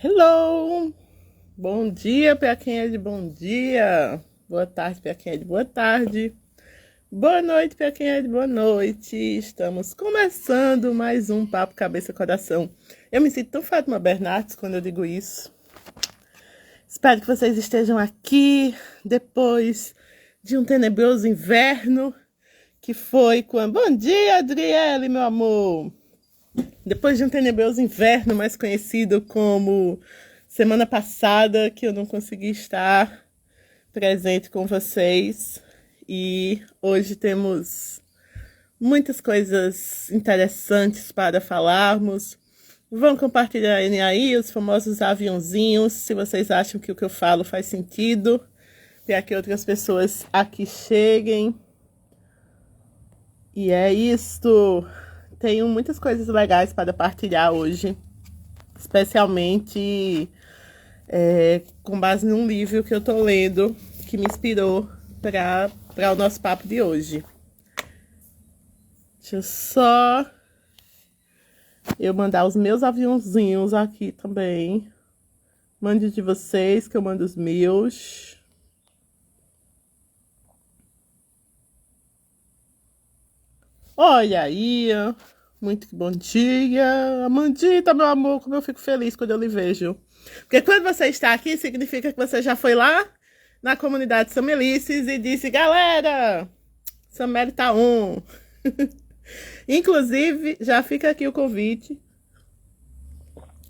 Hello! Bom dia para quem é de bom dia. Boa tarde para quem é de boa tarde. Boa noite para quem é de boa noite. Estamos começando mais um Papo Cabeça Coração. Eu me sinto tão Fátima Bernardes quando eu digo isso. Espero que vocês estejam aqui depois de um tenebroso inverno que foi quando... Bom dia, Adriele, meu amor! Depois de um tenebroso inverno, mais conhecido como semana passada, que eu não consegui estar presente com vocês. E hoje temos muitas coisas interessantes para falarmos. Vão compartilhar aí os famosos aviãozinhos, se vocês acham que o que eu falo faz sentido, para que outras pessoas aqui cheguem. E é isto. Tenho muitas coisas legais para partilhar hoje, especialmente com base num livro que eu tô lendo, que me inspirou para o nosso papo de hoje. Deixa eu só eu mandar os meus aviãozinhos aqui também. Mande de vocês, que eu mando os meus. Olha aí, muito bom dia. Amandita, meu amor, como eu fico feliz quando eu lhe vejo. Porque quando você está aqui, significa que você já foi lá na comunidade Samelices e disse, galera, Sameli tá on. Inclusive, já fica aqui o convite.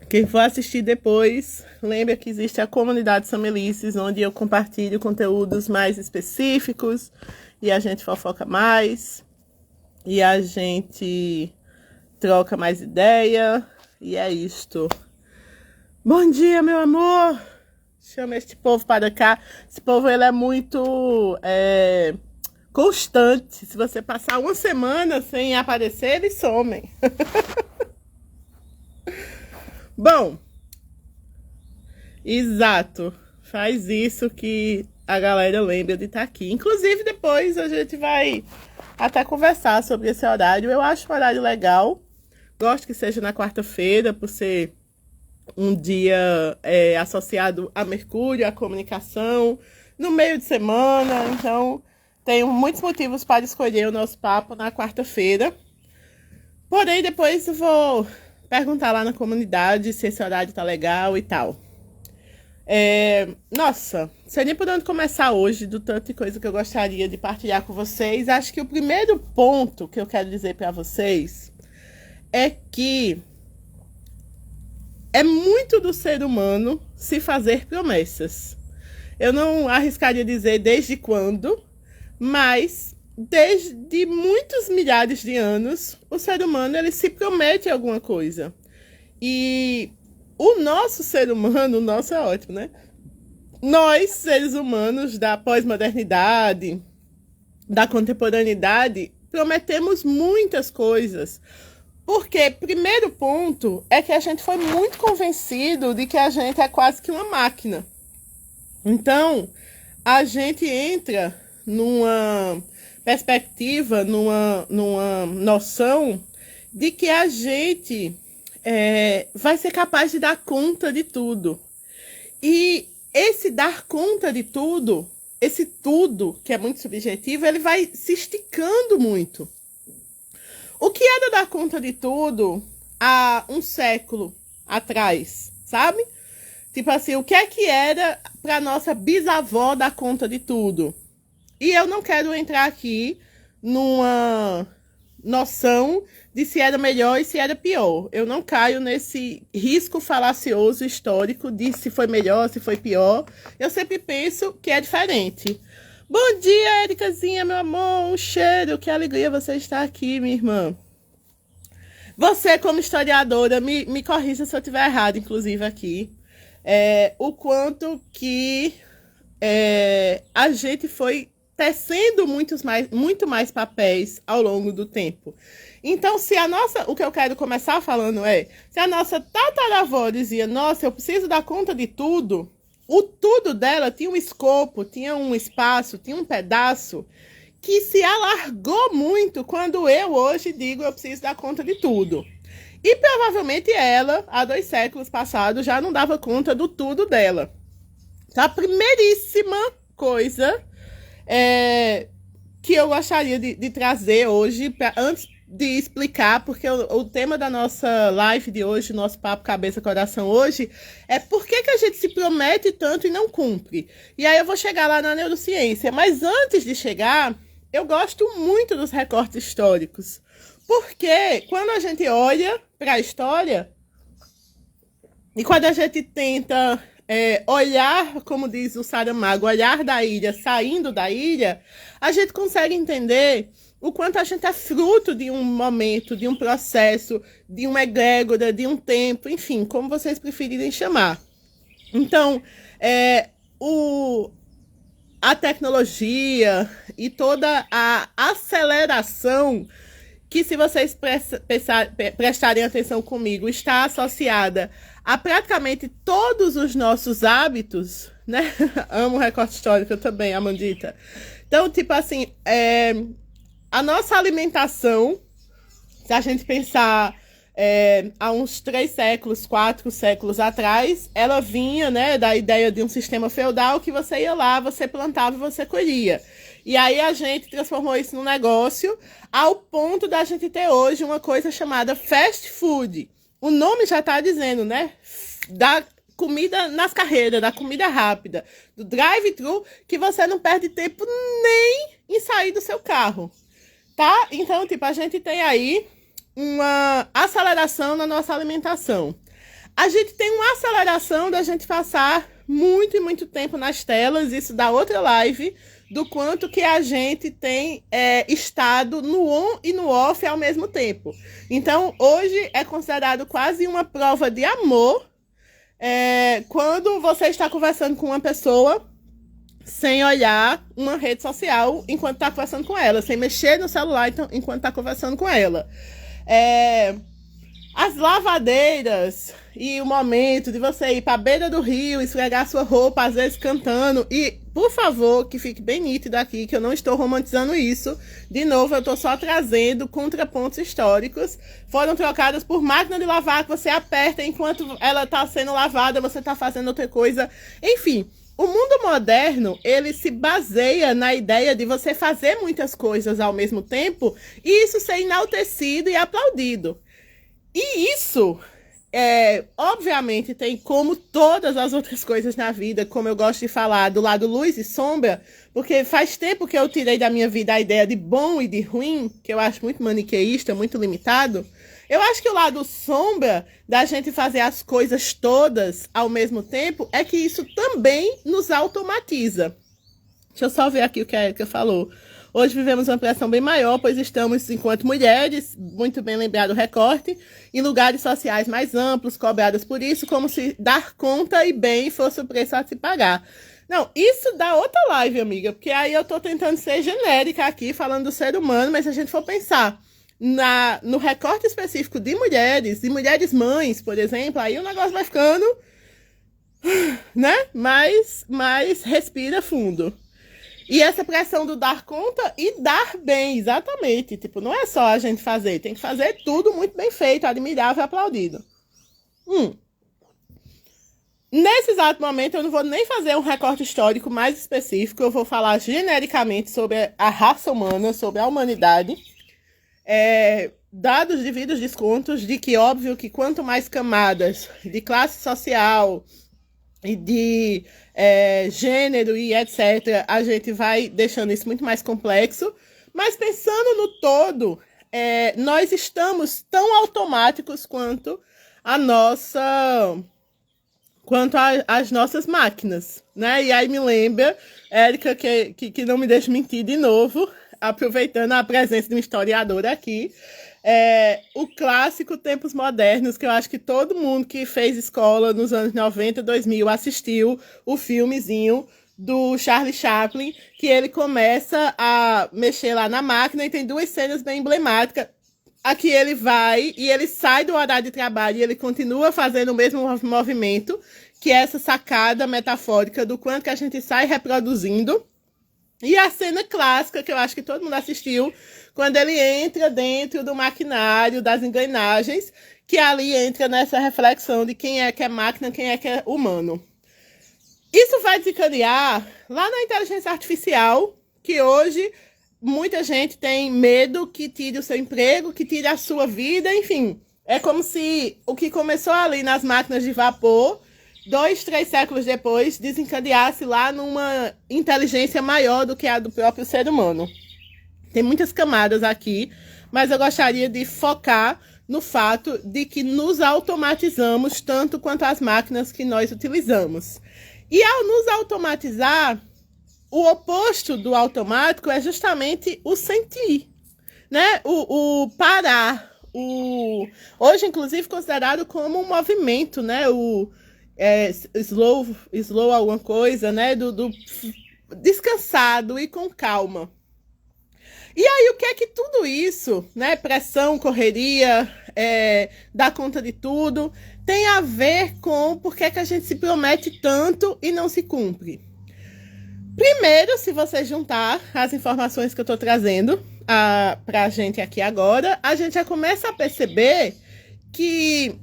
Quem for assistir depois, lembra que existe a comunidade Samelices, onde eu compartilho conteúdos mais específicos e a gente fofoca mais. E a gente troca mais ideia. E é isto. Bom dia, meu amor. Chama este povo para cá. Esse povo, ele é muito constante. Se você passar uma semana sem aparecer, eles somem. Bom. Exato. Faz isso que a galera lembra de estar aqui. Inclusive, depois a gente vai até conversar sobre esse horário. Eu acho um horário legal. Gosto que seja na quarta-feira, por ser um dia associado a Mercúrio, a comunicação, no meio de semana. Então, tenho muitos motivos para escolher o nosso papo na quarta-feira. Porém, depois eu vou perguntar lá na comunidade se esse horário tá legal e tal. Nossa, não sei nem por onde começar hoje, do tanto de coisa que eu gostaria de partilhar com vocês. Acho que o primeiro ponto que eu quero dizer para vocês é que é muito do ser humano se fazer promessas. Eu não arriscaria dizer desde quando, mas desde muitos milhares de anos, o ser humano ele se promete alguma coisa. E o nosso ser humano, o nosso é ótimo, né? Nós, seres humanos da pós-modernidade, da contemporaneidade, prometemos muitas coisas. Porque, primeiro ponto, é que a gente foi muito convencido de que a gente é quase que uma máquina. Então, a gente entra numa perspectiva, numa noção de que a gente vai ser capaz de dar conta de tudo. E esse dar conta de tudo, esse tudo, que é muito subjetivo, ele vai se esticando muito. O que era dar conta de tudo há um século atrás, sabe? Tipo assim, o que é que era para nossa bisavó dar conta de tudo? E eu não quero entrar aqui numa noção de se era melhor e se era pior. Eu não caio nesse risco falacioso histórico de se foi melhor, se foi pior. Eu sempre penso que é diferente. Bom dia, Ericazinha, meu amor, um cheiro, que alegria você estar aqui, minha irmã. Você, como historiadora, me corrija se eu estiver errado, inclusive, aqui. O quanto que a gente foi tecendo muito mais papéis ao longo do tempo. Então, o que eu quero começar falando se a nossa tataravó dizia, nossa, eu preciso dar conta de tudo, o tudo dela tinha um escopo, tinha um espaço, tinha um pedaço que se alargou muito quando eu hoje digo eu preciso dar conta de tudo. E provavelmente ela, há 2 séculos passados, já não dava conta do tudo dela. Então, a primeiríssima coisa que eu gostaria de trazer hoje, antes de explicar, porque o tema da nossa live de hoje, nosso papo cabeça-coração hoje, é por que a gente se promete tanto e não cumpre. E aí eu vou chegar lá na neurociência, mas antes de chegar, eu gosto muito dos recortes históricos, porque quando a gente olha para a história e quando a gente tenta olhar, como diz o Saramago, olhar da ilha, saindo da ilha, a gente consegue entender o quanto a gente é fruto de um momento, de um processo, de uma egrégora, de um tempo, enfim, como vocês preferirem chamar. Então, a tecnologia e toda a aceleração que, se vocês prestarem atenção comigo, está associada a praticamente todos os nossos hábitos, né? Amo o recorte histórico também, Amandita. Então, tipo assim, a nossa alimentação, se a gente pensar há uns 3 séculos, 4 séculos atrás, ela vinha, né, da ideia de um sistema feudal que você ia lá, você plantava e você colhia. E aí a gente transformou isso num negócio ao ponto da gente ter hoje uma coisa chamada fast food. O nome já está dizendo, né? Da comida nas carreiras, da comida rápida, do drive-thru, que você não perde tempo nem em sair do seu carro. Tá? Então, tipo, a gente tem aí uma aceleração na nossa alimentação. A gente tem uma aceleração da gente passar muito e muito tempo nas telas, isso dá outra live, do quanto que a gente tem estado no on e no off ao mesmo tempo. Então, hoje é considerado quase uma prova de amor quando você está conversando com uma pessoa sem olhar uma rede social enquanto está conversando com ela, sem mexer no celular enquanto está conversando com ela. As lavadeiras e o momento de você ir para a beira do rio, esfregar sua roupa, às vezes cantando. E, por favor, que fique bem nítido aqui, que eu não estou romantizando isso. De novo, eu estou só trazendo contrapontos históricos. Foram trocadas por máquina de lavar, que você aperta enquanto ela está sendo lavada, você está fazendo outra coisa. Enfim, o mundo moderno, ele se baseia na ideia de você fazer muitas coisas ao mesmo tempo e isso ser enaltecido e aplaudido. E isso, obviamente, tem como todas as outras coisas na vida, como eu gosto de falar, do lado luz e sombra, porque faz tempo que eu tirei da minha vida a ideia de bom e de ruim, que eu acho muito maniqueísta, muito limitado. Eu acho que o lado sombra da gente fazer as coisas todas ao mesmo tempo é que isso também nos automatiza. Deixa eu só ver aqui o que a Erika falou. Hoje vivemos uma pressão bem maior, pois estamos, enquanto mulheres, muito bem lembrado o recorte, em lugares sociais mais amplos, cobradas por isso, como se dar conta e bem fosse o preço a se pagar. Não, isso dá outra live, amiga, porque aí eu tô tentando ser genérica aqui, falando do ser humano, mas se a gente for pensar no recorte específico de mulheres mães, por exemplo, aí o negócio vai ficando, né, mais respira fundo. E essa pressão do dar conta e dar bem, exatamente. Tipo, não é só a gente fazer, tem que fazer tudo muito bem feito, admirável e aplaudido. Nesse exato momento, eu não vou nem fazer um recorte histórico mais específico, eu vou falar genericamente sobre a raça humana, sobre a humanidade. Dados devidos descontos de que, óbvio, que quanto mais camadas de classe social e de gênero e etc., a gente vai deixando isso muito mais complexo. Mas pensando no todo, nós estamos tão automáticos quanto as nossas máquinas, né? E aí me lembra, Érica, que não me deixa mentir de novo, aproveitando a presença de um historiador aqui, o clássico Tempos Modernos, que eu acho que todo mundo que fez escola nos anos 90, 2000 assistiu o filmezinho do Charlie Chaplin, que ele começa a mexer lá na máquina e tem 2 cenas bem emblemáticas. Aqui ele vai e ele sai do horário de trabalho e ele continua fazendo o mesmo movimento, que é essa sacada metafórica do quanto que a gente sai reproduzindo E a cena clássica, que eu acho que todo mundo assistiu, quando ele entra dentro do maquinário, das engrenagens, que ali entra nessa reflexão de quem é que é máquina, quem é que é humano. Isso vai desencadear lá na inteligência artificial, que hoje muita gente tem medo que tire o seu emprego, que tire a sua vida, enfim. É como se o que começou ali nas máquinas de vapor, 2, 3 séculos depois, desencadeasse lá numa inteligência maior do que a do próprio ser humano. Tem muitas camadas aqui, mas eu gostaria de focar no fato de que nos automatizamos tanto quanto as máquinas que nós utilizamos. E ao nos automatizar, o oposto do automático é justamente o sentir, né? O parar. Hoje, inclusive, considerado como um movimento, né? Slow alguma coisa, né? Do descansado e com calma. E aí, o que é que tudo isso, né? Pressão, correria, dar conta de tudo, tem a ver com por que a gente se promete tanto e não se cumpre. Primeiro, se você juntar as informações que eu estou trazendo para a gente aqui agora, a gente já começa a perceber que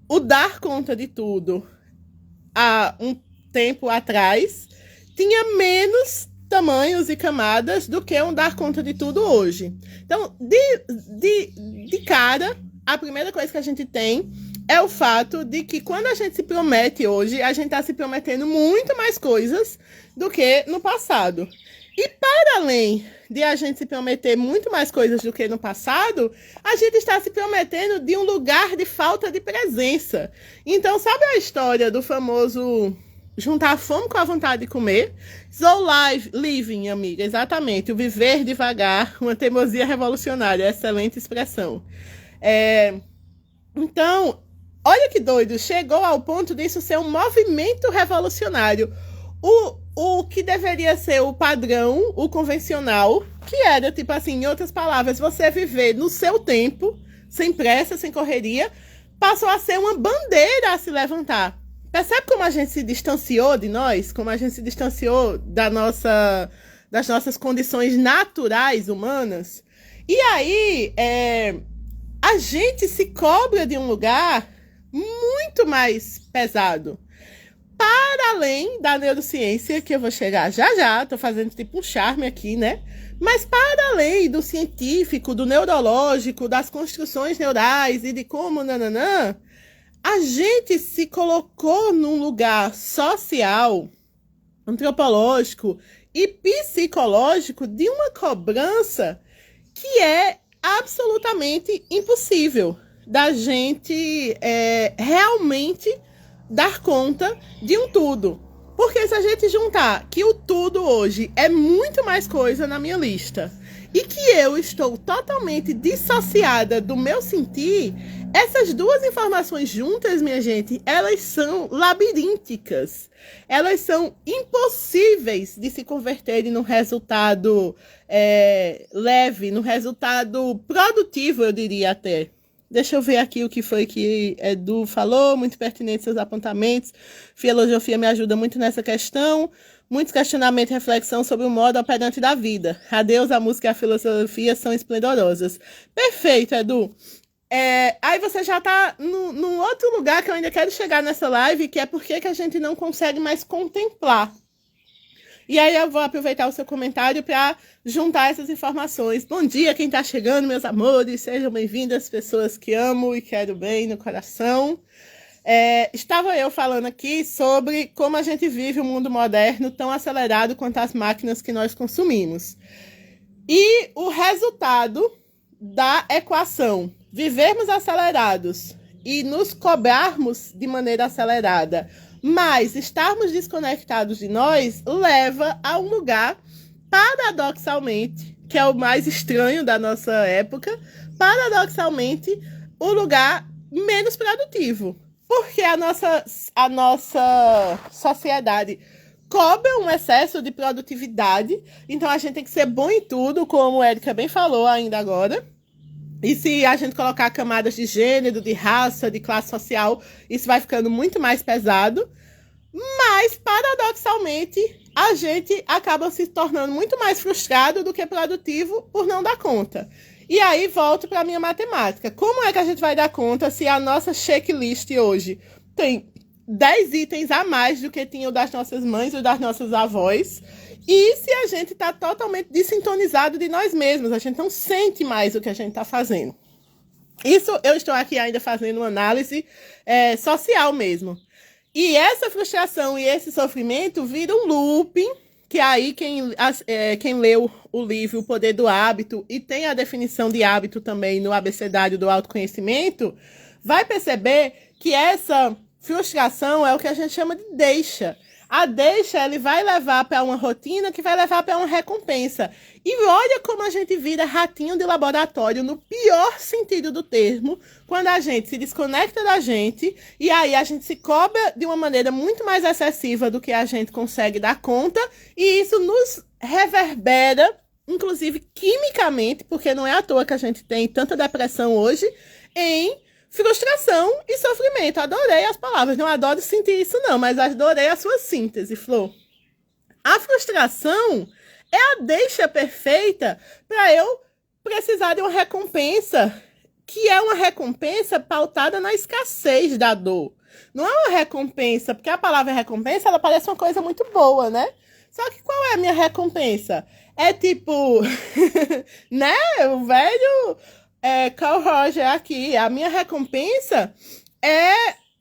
o dar conta de tudo há um tempo atrás tinha menos tamanhos e camadas do que um dar conta de tudo hoje. Então, de cara, a primeira coisa que a gente tem é o fato de que quando a gente se promete hoje, a gente está se prometendo muito mais coisas do que no passado. E para além de a gente se prometer muito mais coisas do que no passado, a gente está se prometendo de um lugar de falta de presença. Então, sabe a história do famoso juntar a fome com a vontade de comer? Slow living, amiga, exatamente. O viver devagar, uma teimosia revolucionária, excelente expressão. Então, olha que doido, chegou ao ponto disso ser um movimento revolucionário. O que deveria ser o padrão, o convencional, que era, tipo assim, em outras palavras, você viver no seu tempo, sem pressa, sem correria, passou a ser uma bandeira a se levantar. Percebe como a gente se distanciou de nós? Como a gente se distanciou das nossas condições naturais humanas? E aí, a gente se cobra de um lugar muito mais pesado. Para além da neurociência, que eu vou chegar já, estou fazendo tipo um charme aqui, né? Mas para além do científico, do neurológico, das construções neurais e de como a gente se colocou num lugar social, antropológico e psicológico de uma cobrança que é absolutamente impossível da gente realmente dar conta de um tudo. Porque se a gente juntar que o tudo hoje é muito mais coisa na minha lista e que eu estou totalmente dissociada do meu sentir, essas duas informações juntas, minha gente, elas são labirínticas. Elas são impossíveis de se converterem num resultado leve, num resultado produtivo, eu diria até. Deixa eu ver aqui o que foi que Edu falou, muito pertinente seus apontamentos. Filosofia me ajuda muito nessa questão. Muitos questionamentos e reflexão sobre o modo operante da vida. A Deus, a música e a filosofia são esplendorosas. Perfeito, Edu. Aí você já está num outro lugar que eu ainda quero chegar nessa live, que é por que a gente não consegue mais contemplar. E aí eu vou aproveitar o seu comentário para juntar essas informações. Bom dia, quem está chegando, meus amores. Sejam bem-vindas, pessoas que amo e quero bem no coração. Estava eu falando aqui sobre como a gente vive um mundo moderno tão acelerado quanto as máquinas que nós consumimos. E o resultado da equação, vivermos acelerados e nos cobrarmos de maneira acelerada, mas estarmos desconectados de nós, leva a um lugar, paradoxalmente, que é o mais estranho da nossa época, paradoxalmente, o lugar menos produtivo. Porque a nossa sociedade cobra um excesso de produtividade, então a gente tem que ser bom em tudo, como a Érica bem falou ainda agora. E se a gente colocar camadas de gênero, de raça, de classe social, isso vai ficando muito mais pesado. Mas, paradoxalmente, a gente acaba se tornando muito mais frustrado do que produtivo por não dar conta. E aí, volto para a minha matemática. Como é que a gente vai dar conta se a nossa checklist hoje tem 10 itens a mais do que tinha o das nossas mães ou das nossas avós? E se a gente está totalmente desintonizado de nós mesmos, a gente não sente mais o que a gente está fazendo. Isso eu estou aqui ainda fazendo uma análise social mesmo. E essa frustração e esse sofrimento vira um looping, que aí quem leu o livro O Poder do Hábito e tem a definição de hábito também no abecedário do autoconhecimento, vai perceber que essa frustração é o que a gente chama de deixa. A deixa, ele vai levar para uma rotina que vai levar para uma recompensa. E olha como a gente vira ratinho de laboratório no pior sentido do termo, quando a gente se desconecta da gente e aí a gente se cobra de uma maneira muito mais excessiva do que a gente consegue dar conta e isso nos reverbera, inclusive quimicamente, porque não é à toa que a gente tem tanta depressão hoje, em frustração e sofrimento. Adorei as palavras, não adoro sentir isso não, mas adorei a sua síntese, Flor. A frustração é a deixa perfeita para eu precisar de uma recompensa, que é uma recompensa pautada na escassez da dor. Não é uma recompensa, porque a palavra recompensa, ela parece uma coisa muito boa, né? Só que qual é a minha recompensa? É tipo, né, o velho... Carl Roger aqui, a minha recompensa é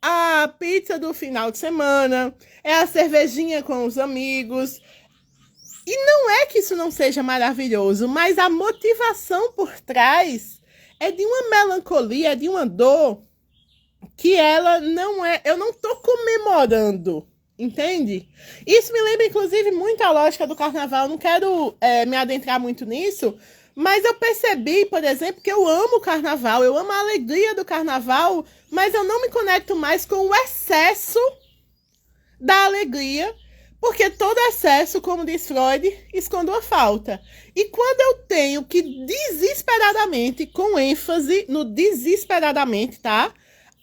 a pizza do final de semana, é a cervejinha com os amigos. E não é que isso não seja maravilhoso, mas a motivação por trás é de uma melancolia, de uma dor que ela não é... Eu não tô comemorando, entende? Isso me lembra, inclusive, muito a lógica do carnaval. Não quero me adentrar muito nisso, mas eu percebi, por exemplo, que eu amo o carnaval, eu amo a alegria do carnaval, mas eu não me conecto mais com o excesso da alegria, porque todo excesso, como diz Freud, esconde uma falta. E quando eu tenho que desesperadamente, com ênfase no desesperadamente, tá?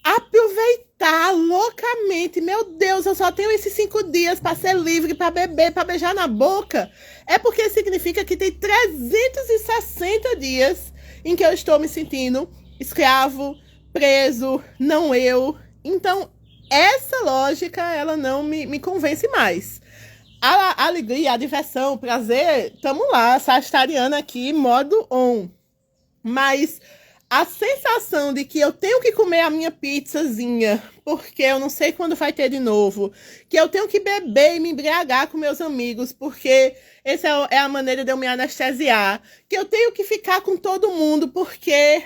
Aproveitar loucamente. Meu Deus, eu só tenho esses 5 dias para ser livre, para beber, para beijar na boca. É porque significa que tem 360 dias em que eu estou me sentindo escravo, preso, não eu. Então, essa lógica, ela não me convence mais. A alegria, a diversão, o prazer, tamo lá, sagitariana aqui, modo on. Mas a sensação de que eu tenho que comer a minha pizzazinha, porque eu não sei quando vai ter de novo, que eu tenho que beber e me embriagar com meus amigos, porque essa é a maneira de eu me anestesiar, que eu tenho que ficar com todo mundo, porque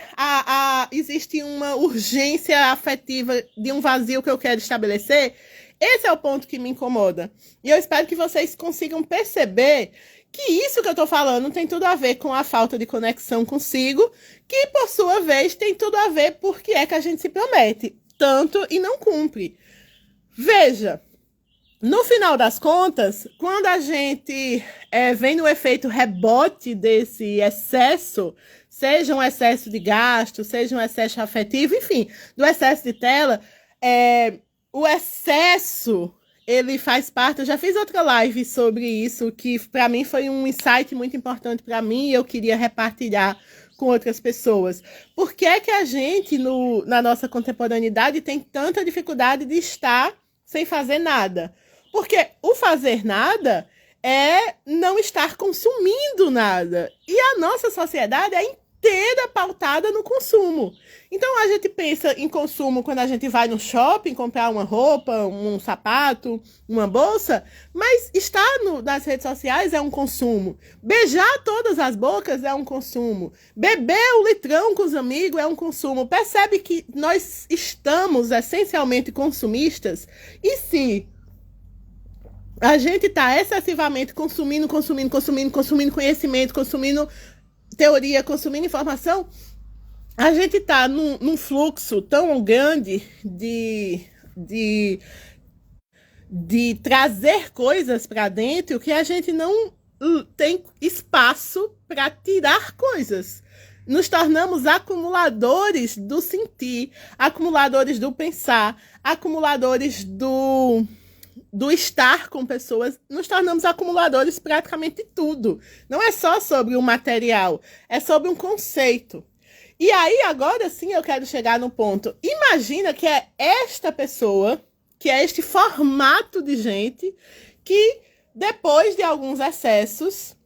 existe uma urgência afetiva de um vazio que eu quero estabelecer. Esse é o ponto que me incomoda. E eu espero que vocês consigam perceber que isso que eu tô falando tem tudo a ver com a falta de conexão consigo, que, por sua vez, tem tudo a ver porque é que a gente se promete tanto e não cumpre. Veja, no final das contas, quando a gente vem no efeito rebote desse excesso, seja um excesso de gasto, seja um excesso afetivo, enfim, do excesso de tela, o excesso... ele faz parte, eu já fiz outra live sobre isso, que para mim foi um insight muito importante para mim e eu queria repartilhar com outras pessoas. Por que é que a gente, na nossa contemporaneidade, tem tanta dificuldade de estar sem fazer nada? Porque o fazer nada é não estar consumindo nada. E a nossa sociedade é inteira pautada no consumo. Então, a gente pensa em consumo quando a gente vai no shopping comprar uma roupa, um sapato, uma bolsa, mas estar nas redes sociais é um consumo. Beijar todas as bocas é um consumo. Beber o litrão com os amigos é um consumo. Percebe que nós estamos essencialmente consumistas? E se a gente está excessivamente consumindo conhecimento, consumindo teoria, consumindo informação, a gente está num fluxo tão grande de trazer coisas para dentro que a gente não tem espaço para tirar coisas. Nos tornamos acumuladores do sentir, acumuladores do pensar, acumuladores do estar com pessoas, nos tornamos acumuladores praticamente de tudo. Não é só sobre o material, é sobre um conceito. E aí, agora sim, eu quero chegar no ponto. Imagina que é esta pessoa, que é este formato de gente, que depois de alguns excessos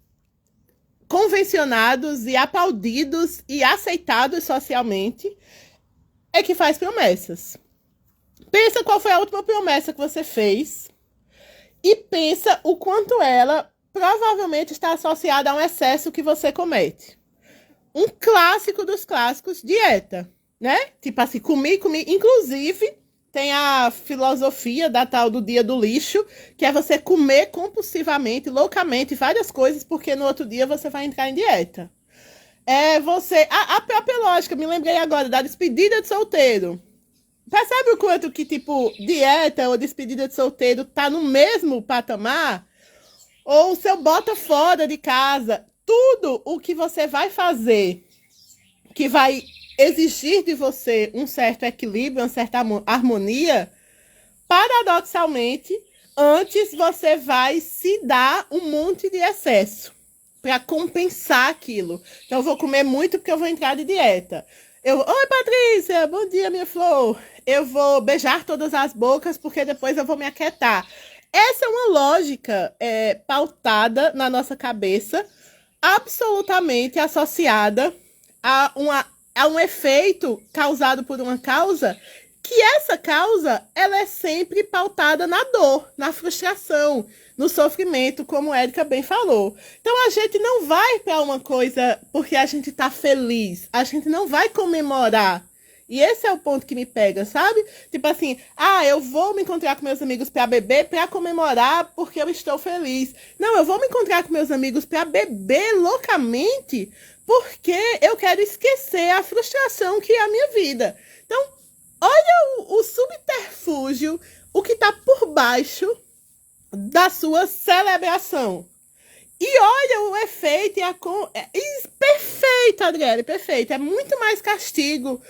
convencionados e aplaudidos e aceitados socialmente, é que faz promessas. Pensa qual foi a última promessa que você fez e pensa o quanto ela provavelmente está associada a um excesso que você comete. Um clássico dos clássicos, dieta, né? Tipo assim, comi. Inclusive, tem a filosofia da tal do dia do lixo, que é você comer compulsivamente, loucamente, várias coisas, porque no outro dia você vai entrar em dieta. É você... A própria lógica, me lembrei agora, da despedida de solteiro. Percebe o quanto que, tipo, dieta ou despedida de solteiro tá no mesmo patamar? Ou o seu bota fora de casa... Tudo o que você vai fazer, que vai exigir de você um certo equilíbrio, uma certa harmonia, paradoxalmente, antes você vai se dar um monte de excesso para compensar aquilo. Então, eu vou comer muito porque eu vou entrar de dieta. Oi, Patrícia, bom dia, minha flor. Eu vou beijar todas as bocas porque depois eu vou me aquietar. Essa é uma lógica pautada na nossa cabeça, absolutamente associada a um efeito causado por uma causa, que essa causa ela é sempre pautada na dor, na frustração, no sofrimento, como a Érica bem falou. Então a gente não vai para uma coisa porque a gente está feliz, a gente não vai comemorar. E esse é o ponto que me pega, sabe? Tipo assim, eu vou me encontrar com meus amigos para beber, para comemorar porque eu estou feliz. Não, eu vou me encontrar com meus amigos para beber loucamente porque eu quero esquecer a frustração que é a minha vida. Então, olha o subterfúgio, o que está por baixo da sua celebração. E olha o efeito perfeito, Adriele, perfeito. É muito mais castigo.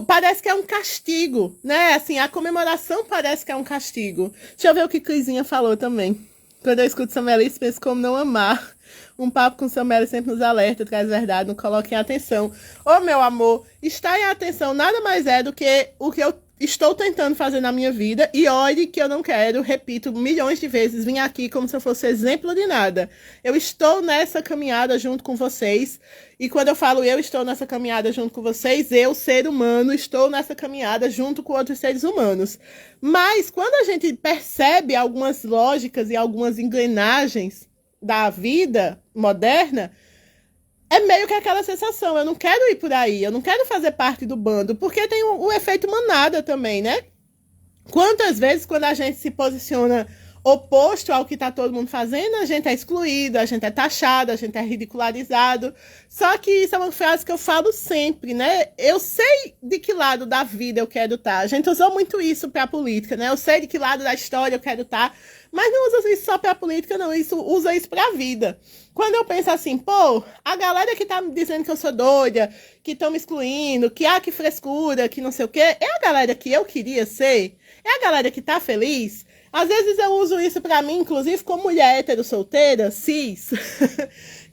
Parece que é um castigo, né? Assim, a comemoração parece que é um castigo. Deixa eu ver o que Crisinha falou também. Quando eu escuto Samelice, penso como não amar. Um papo com Samelice sempre nos alerta, traz verdade, não coloque em atenção. Ô, meu amor, estar em atenção nada mais é do que o que eu estou tentando fazer na minha vida. E olhe que eu não quero, repito milhões de vezes, vir aqui como se eu fosse exemplo de nada. Eu estou nessa caminhada junto com vocês. E quando eu falo eu estou nessa caminhada junto com vocês, eu, ser humano, estou nessa caminhada junto com outros seres humanos. Mas quando a gente percebe algumas lógicas e algumas engrenagens da vida moderna, é meio que aquela sensação, eu não quero ir por aí, eu não quero fazer parte do bando, porque tem o efeito manada também, né? Quantas vezes, quando a gente se posiciona oposto ao que está todo mundo fazendo, a gente é excluído, a gente é taxado, a gente é ridicularizado. Só que isso é uma frase que eu falo sempre, né? Eu sei de que lado da vida eu quero estar. A gente usou muito isso para a política, né? Eu sei de que lado da história eu quero estar, mas não usa isso só para a política, não. Usa isso para a vida. Quando eu penso assim, pô, a galera que tá me dizendo que eu sou doida, que estão me excluindo, que frescura, que não sei o quê, é a galera que eu queria ser? É a galera que tá feliz? Às vezes eu uso isso pra mim, inclusive, como mulher hétero solteira, cis.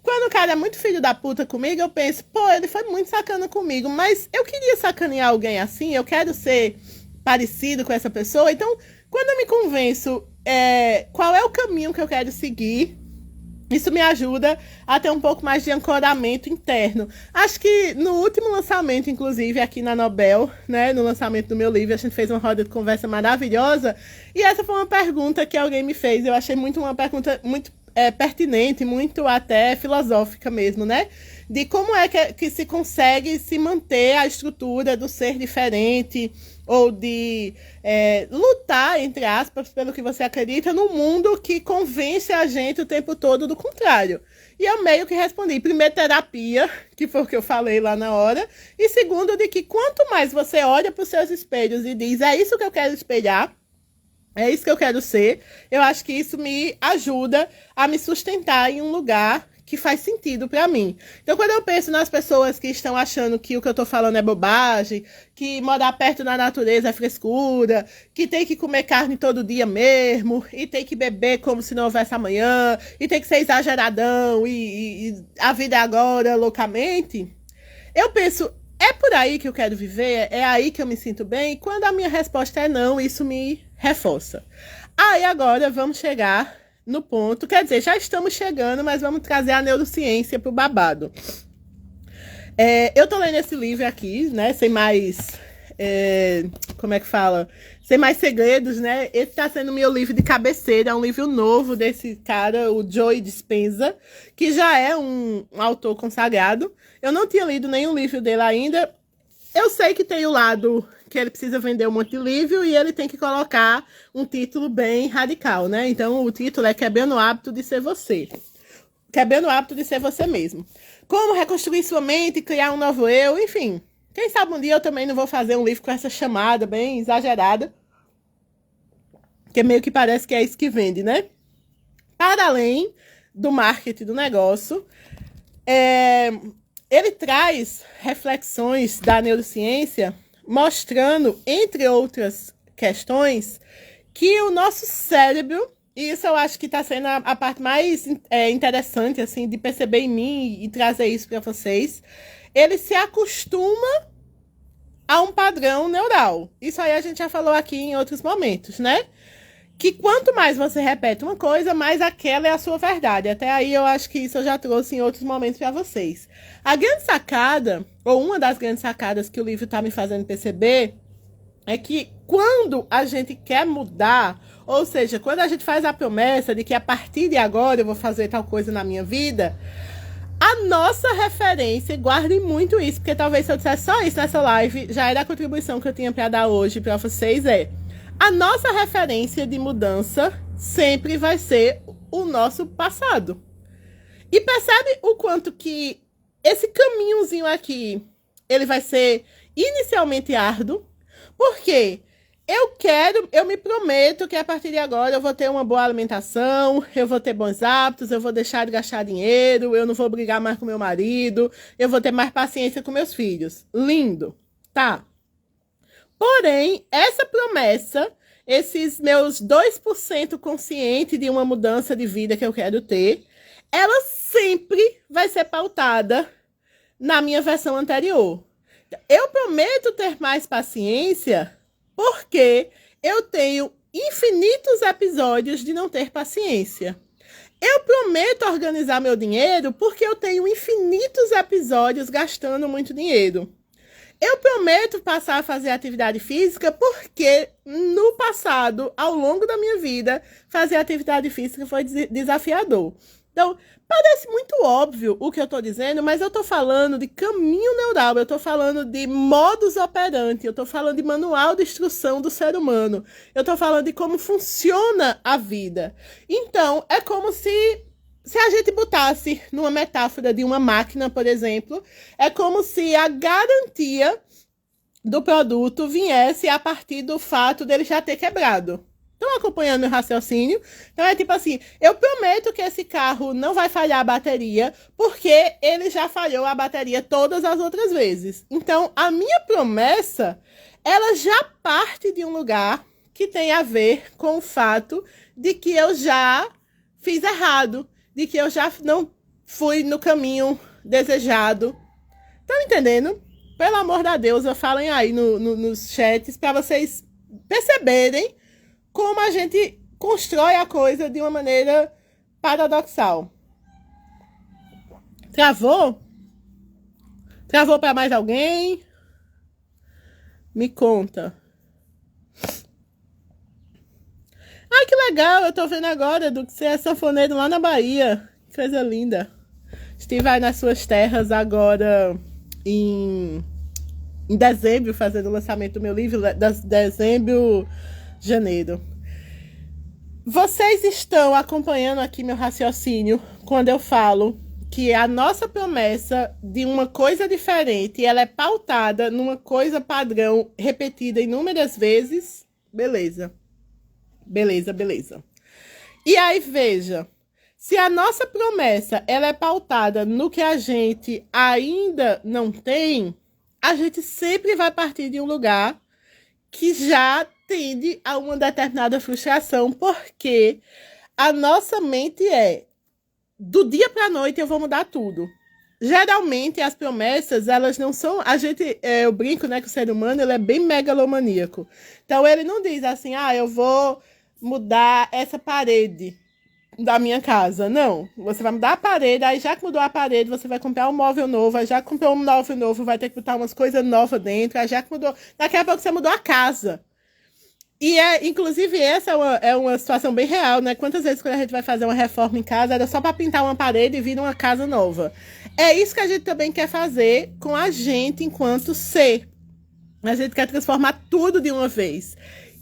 Quando o cara é muito filho da puta comigo, eu penso, pô, ele foi muito sacana comigo, mas eu queria sacanear alguém assim, eu quero ser parecido com essa pessoa. Então, quando eu me convenço qual é o caminho que eu quero seguir, isso me ajuda a ter um pouco mais de ancoramento interno. Acho que no último lançamento, inclusive, aqui na Nobel, né, no lançamento do meu livro, a gente fez uma roda de conversa maravilhosa. E essa foi uma pergunta que alguém me fez. Eu achei uma pergunta muito pertinente, muito até filosófica mesmo, né? De como é que se consegue se manter a estrutura do ser diferente, ou de lutar, entre aspas, pelo que você acredita, num mundo que convence a gente o tempo todo do contrário. E eu meio que respondi, primeiro, terapia, que foi o que eu falei lá na hora, e segundo, de que quanto mais você olha para os seus espelhos e diz, é isso que eu quero espelhar, é isso que eu quero ser, eu acho que isso me ajuda a me sustentar em um lugar que faz sentido para mim. Então, quando eu penso nas pessoas que estão achando que o que eu tô falando é bobagem, que morar perto da natureza é frescura, que tem que comer carne todo dia mesmo, e tem que beber como se não houvesse amanhã, e tem que ser exageradão, e a vida é agora, loucamente, eu penso, é por aí que eu quero viver? É aí que eu me sinto bem? E quando a minha resposta é não, isso me reforça. Aí agora vamos chegar no ponto, quer dizer, já estamos chegando, mas vamos trazer a neurociência pro babado. Eu tô lendo esse livro aqui, né, sem mais, como é que fala? Sem mais segredos, né? Esse tá sendo meu livro de cabeceira, é um livro novo desse cara, o Joe Dispenza, que já é um autor consagrado. Eu não tinha lido nenhum livro dele ainda. Eu sei que tem o lado que ele precisa vender um monte de livro e ele tem que colocar um título bem radical, né? Então, o título é Quebrando o Hábito de Ser Você. Quebrando o Hábito de Ser Você Mesmo. Como reconstruir sua mente, criar um novo eu, enfim. Quem sabe um dia eu também não vou fazer um livro com essa chamada bem exagerada, que meio que parece que é isso que vende, né? Para além do marketing do negócio, ele traz reflexões da neurociência mostrando, entre outras questões, que o nosso cérebro, e isso eu acho que está sendo a parte mais interessante assim, de perceber em mim e trazer isso para vocês, ele se acostuma a um padrão neural. Isso aí a gente já falou aqui em outros momentos, né? Que quanto mais você repete uma coisa, mais aquela é a sua verdade. Até aí eu acho que isso eu já trouxe em outros momentos para vocês. A grande sacada, ou uma das grandes sacadas que o livro está me fazendo perceber, é que quando a gente quer mudar, ou seja, quando a gente faz a promessa de que a partir de agora eu vou fazer tal coisa na minha vida, a nossa referência, guardem muito isso, porque talvez se eu dissesse só isso nessa live, já era a contribuição que eu tinha para dar hoje para vocês, a nossa referência de mudança sempre vai ser o nosso passado. E percebe o quanto que esse caminhozinho aqui, ele vai ser inicialmente árduo, porque eu me prometo que a partir de agora eu vou ter uma boa alimentação, eu vou ter bons hábitos, eu vou deixar de gastar dinheiro, eu não vou brigar mais com meu marido, eu vou ter mais paciência com meus filhos. Lindo, tá? Porém, essa promessa, esses meus 2% consciente de uma mudança de vida que eu quero ter, ela sempre vai ser pautada na minha versão anterior. Eu prometo ter mais paciência porque eu tenho infinitos episódios de não ter paciência. Eu prometo organizar meu dinheiro porque eu tenho infinitos episódios gastando muito dinheiro. Eu prometo passar a fazer atividade física porque no passado, ao longo da minha vida, fazer atividade física foi desafiador. Então, parece muito óbvio o que eu estou dizendo, mas eu estou falando de caminho neural, eu estou falando de modus operandi, eu estou falando de manual de instrução do ser humano, eu estou falando de como funciona a vida. Então, é como se a gente botasse numa metáfora de uma máquina, por exemplo, é como se a garantia do produto viesse a partir do fato dele já ter quebrado. Estão acompanhando meu raciocínio? Então é tipo assim, eu prometo que esse carro não vai falhar a bateria, porque ele já falhou a bateria todas as outras vezes. Então, a minha promessa, ela já parte de um lugar que tem a ver com o fato de que eu já fiz errado, de que eu já não fui no caminho desejado. Estão entendendo? Pelo amor de Deus, falem aí nos chats para vocês perceberem como a gente constrói a coisa de uma maneira paradoxal. Travou? Travou para mais alguém? Me conta. Ai, que legal, eu tô vendo agora do que você é sanfoneiro lá na Bahia. Que coisa linda. Estive aí nas suas terras agora em dezembro, fazendo o lançamento do meu livro, dezembro, janeiro. Vocês estão acompanhando aqui meu raciocínio quando eu falo que a nossa promessa de uma coisa diferente, ela é pautada numa coisa padrão repetida inúmeras vezes. Beleza. Beleza. E aí, veja, Se a nossa promessa ela é pautada no que a gente ainda não tem, a gente sempre vai partir de um lugar que já tende a uma determinada frustração, porque a nossa mente do dia para a noite eu vou mudar tudo. Geralmente as promessas, elas não são, eu brinco, né, que o ser humano ele é bem megalomaníaco. Então ele não diz assim, eu vou mudar essa parede da minha casa. Não, você vai mudar a parede, aí já que mudou a parede, você vai comprar um móvel novo, aí já que comprou um móvel novo, vai ter que botar umas coisas novas dentro, aí já que mudou, daqui a pouco você mudou a casa. E inclusive, essa é uma situação bem real, né? Quantas vezes quando a gente vai fazer uma reforma em casa, era só para pintar uma parede e vir uma casa nova. É isso que a gente também quer fazer com a gente enquanto ser. A gente quer transformar tudo de uma vez.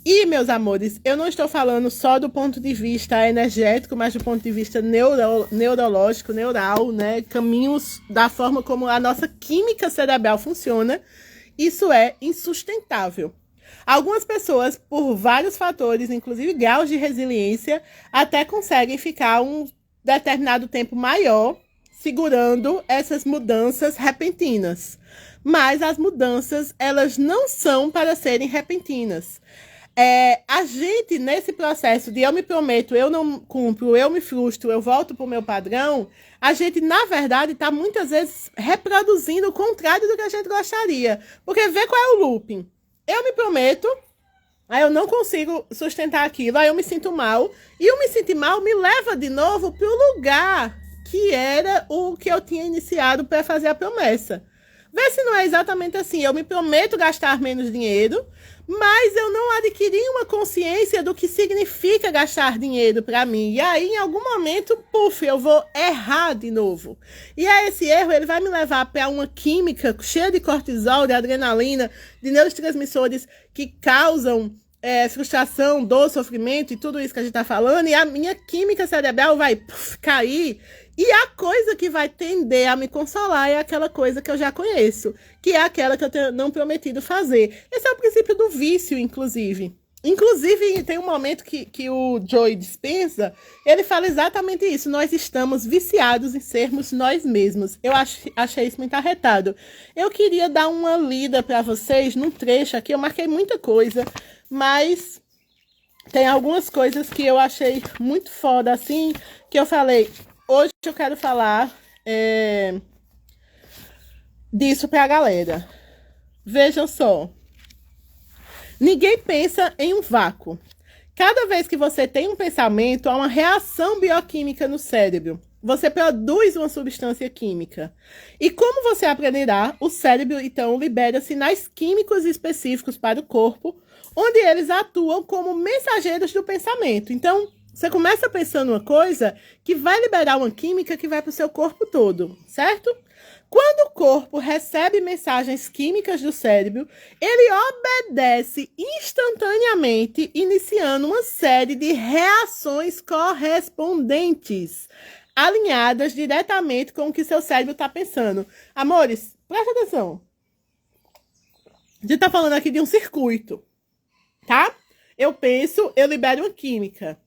E, meus amores, eu não estou falando só do ponto de vista energético, mas do ponto de vista neurológico, neural, né? Caminhos da forma como a nossa química cerebral funciona. Isso é insustentável. Algumas pessoas, por vários fatores, inclusive graus de resiliência, até conseguem ficar um determinado tempo maior segurando essas mudanças repentinas. Mas as mudanças, elas não são para serem repentinas. A gente, nesse processo de eu me prometo, eu não cumpro, eu me frustro, eu volto para o meu padrão, a gente, na verdade, está muitas vezes reproduzindo o contrário do que a gente gostaria. Porque vê qual é o looping. Eu me prometo, aí eu não consigo sustentar aquilo, aí eu me sinto mal. E o me sentir mal me leva de novo para o lugar que era o que eu tinha iniciado para fazer a promessa. Vê se não é exatamente assim. Eu me prometo gastar menos dinheiro, mas eu não adquiri uma consciência do que significa gastar dinheiro para mim. E aí, em algum momento, eu vou errar de novo. E aí, esse erro ele vai me levar para uma química cheia de cortisol, de adrenalina, de neurotransmissores que causam frustração, dor, sofrimento e tudo isso que a gente está falando. E a minha química cerebral vai cair. E a coisa que vai tender a me consolar é aquela coisa que eu já conheço, que é aquela que eu tenho não prometido fazer. Esse é o princípio do vício, inclusive. Inclusive, tem um momento que o Joe Dispenza, ele fala exatamente isso. Nós estamos viciados em sermos nós mesmos. Eu achei isso muito arretado. Eu queria dar uma lida para vocês num trecho aqui. Eu marquei muita coisa, mas tem algumas coisas que eu achei muito foda, assim, que eu falei... Hoje eu quero falar disso para a galera. Vejam só. Ninguém pensa em um vácuo. Cada vez que você tem um pensamento, há uma reação bioquímica no cérebro. Você produz uma substância química. E como você aprenderá, o cérebro, então, libera sinais químicos específicos para o corpo, onde eles atuam como mensageiros do pensamento. Então, você começa pensando uma coisa que vai liberar uma química que vai para o seu corpo todo, certo? Quando o corpo recebe mensagens químicas do cérebro, ele obedece instantaneamente, iniciando uma série de reações correspondentes, alinhadas diretamente com o que seu cérebro está pensando. Amores, presta atenção. A gente está falando aqui de um circuito, tá? Eu penso, eu libero uma química.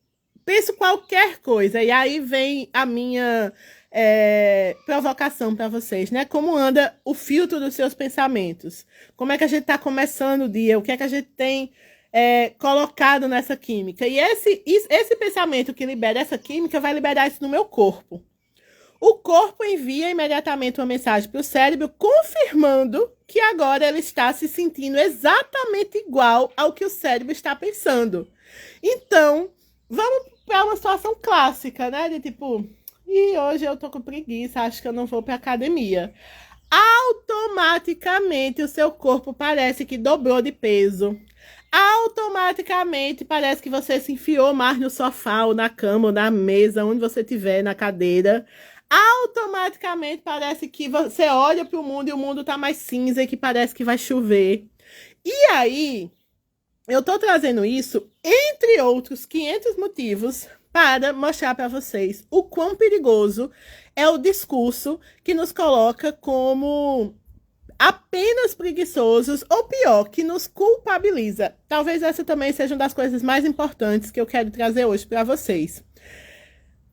Penso qualquer coisa, e aí vem a minha provocação para vocês, né? Como anda o filtro dos seus pensamentos? Como é que a gente está começando o dia? O que é que a gente tem colocado nessa química? E esse pensamento que libera essa química vai liberar isso no meu corpo. O corpo envia imediatamente uma mensagem para o cérebro, confirmando que agora ele está se sentindo exatamente igual ao que o cérebro está pensando. Então, vamos para uma situação clássica, né? De tipo, hoje eu tô com preguiça, acho que eu não vou para academia. Automaticamente o seu corpo parece que dobrou de peso. Automaticamente parece que você se enfiou mais no sofá, ou na cama, ou na mesa, onde você estiver, na cadeira. Automaticamente parece que você olha para o mundo e o mundo tá mais cinza e que parece que vai chover. E aí... eu estou trazendo isso, entre outros 500 motivos, para mostrar para vocês o quão perigoso é o discurso que nos coloca como apenas preguiçosos, ou pior, que nos culpabiliza. Talvez essa também seja uma das coisas mais importantes que eu quero trazer hoje para vocês.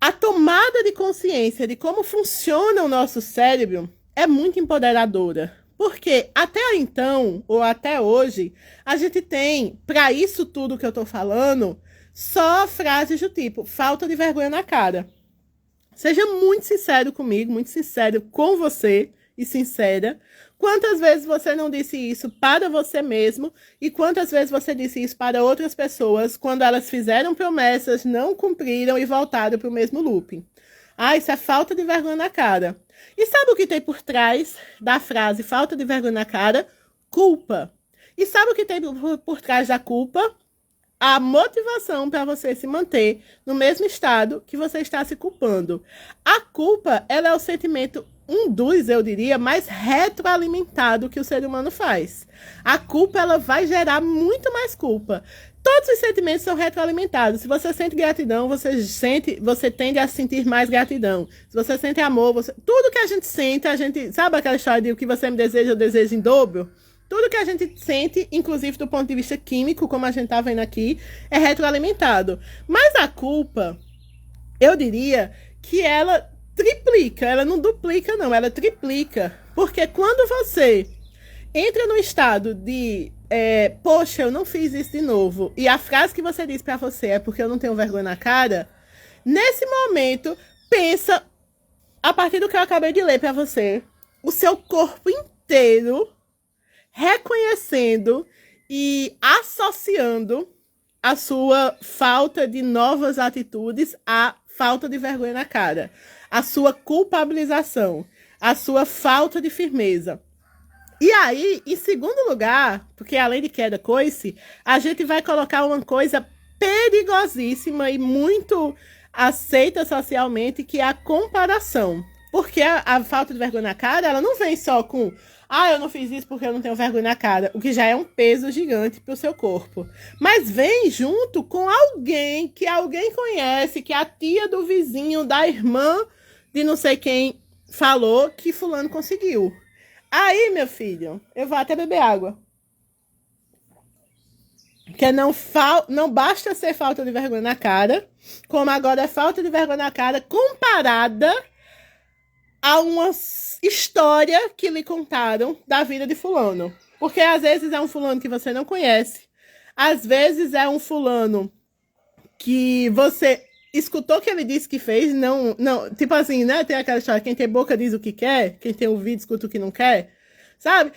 A tomada de consciência de como funciona o nosso cérebro é muito empoderadora. Porque até então, ou até hoje, a gente tem, para isso tudo que eu tô falando, só frases do tipo, falta de vergonha na cara. Seja muito sincero comigo, muito sincero com você e sincera. Quantas vezes você não disse isso para você mesmo e quantas vezes você disse isso para outras pessoas quando elas fizeram promessas, não cumpriram e voltaram para o mesmo looping? Ah, isso é falta de vergonha na cara. E sabe o que tem por trás da frase falta de vergonha na cara? Culpa. E sabe o que tem por trás da culpa? A motivação para você se manter no mesmo estado que você está se culpando. A culpa, ela é o sentimento, eu diria, mais retroalimentado que o ser humano faz. A culpa, ela vai gerar muito mais culpa. Todos os sentimentos são retroalimentados. Se você sente gratidão, você tende a sentir mais gratidão. Se você sente amor, tudo que a gente sente, sabe aquela história de o que você me deseja, eu desejo em dobro? Tudo que a gente sente, inclusive do ponto de vista químico, como a gente está vendo aqui, é retroalimentado. Mas a culpa, eu diria que ela triplica, ela não duplica não, ela triplica. Porque quando você entra no estado de, poxa, eu não fiz isso de novo, e a frase que você diz para você é porque eu não tenho vergonha na cara, nesse momento, pensa, a partir do que eu acabei de ler para você, o seu corpo inteiro reconhecendo e associando a sua falta de novas atitudes à falta de vergonha na cara, a sua culpabilização, a sua falta de firmeza. E aí, em segundo lugar, porque além de queda coice, a gente vai colocar uma coisa perigosíssima e muito aceita socialmente, que é a comparação. Porque a falta de vergonha na cara, ela não vem só com eu não fiz isso porque eu não tenho vergonha na cara, o que já é um peso gigante para o seu corpo. Mas vem junto com alguém que alguém conhece, que a tia do vizinho, da irmã de não sei quem falou que fulano conseguiu. Aí, meu filho, eu vou até beber água. Porque não basta ser falta de vergonha na cara, como agora é falta de vergonha na cara comparada a uma história que lhe contaram da vida de fulano. Porque às vezes é um fulano que você não conhece, às vezes é um fulano que você escutou que ele disse que fez, não, tipo assim, né? Tem aquela história, quem tem boca diz o que quer, quem tem ouvido escuta o que não quer, sabe?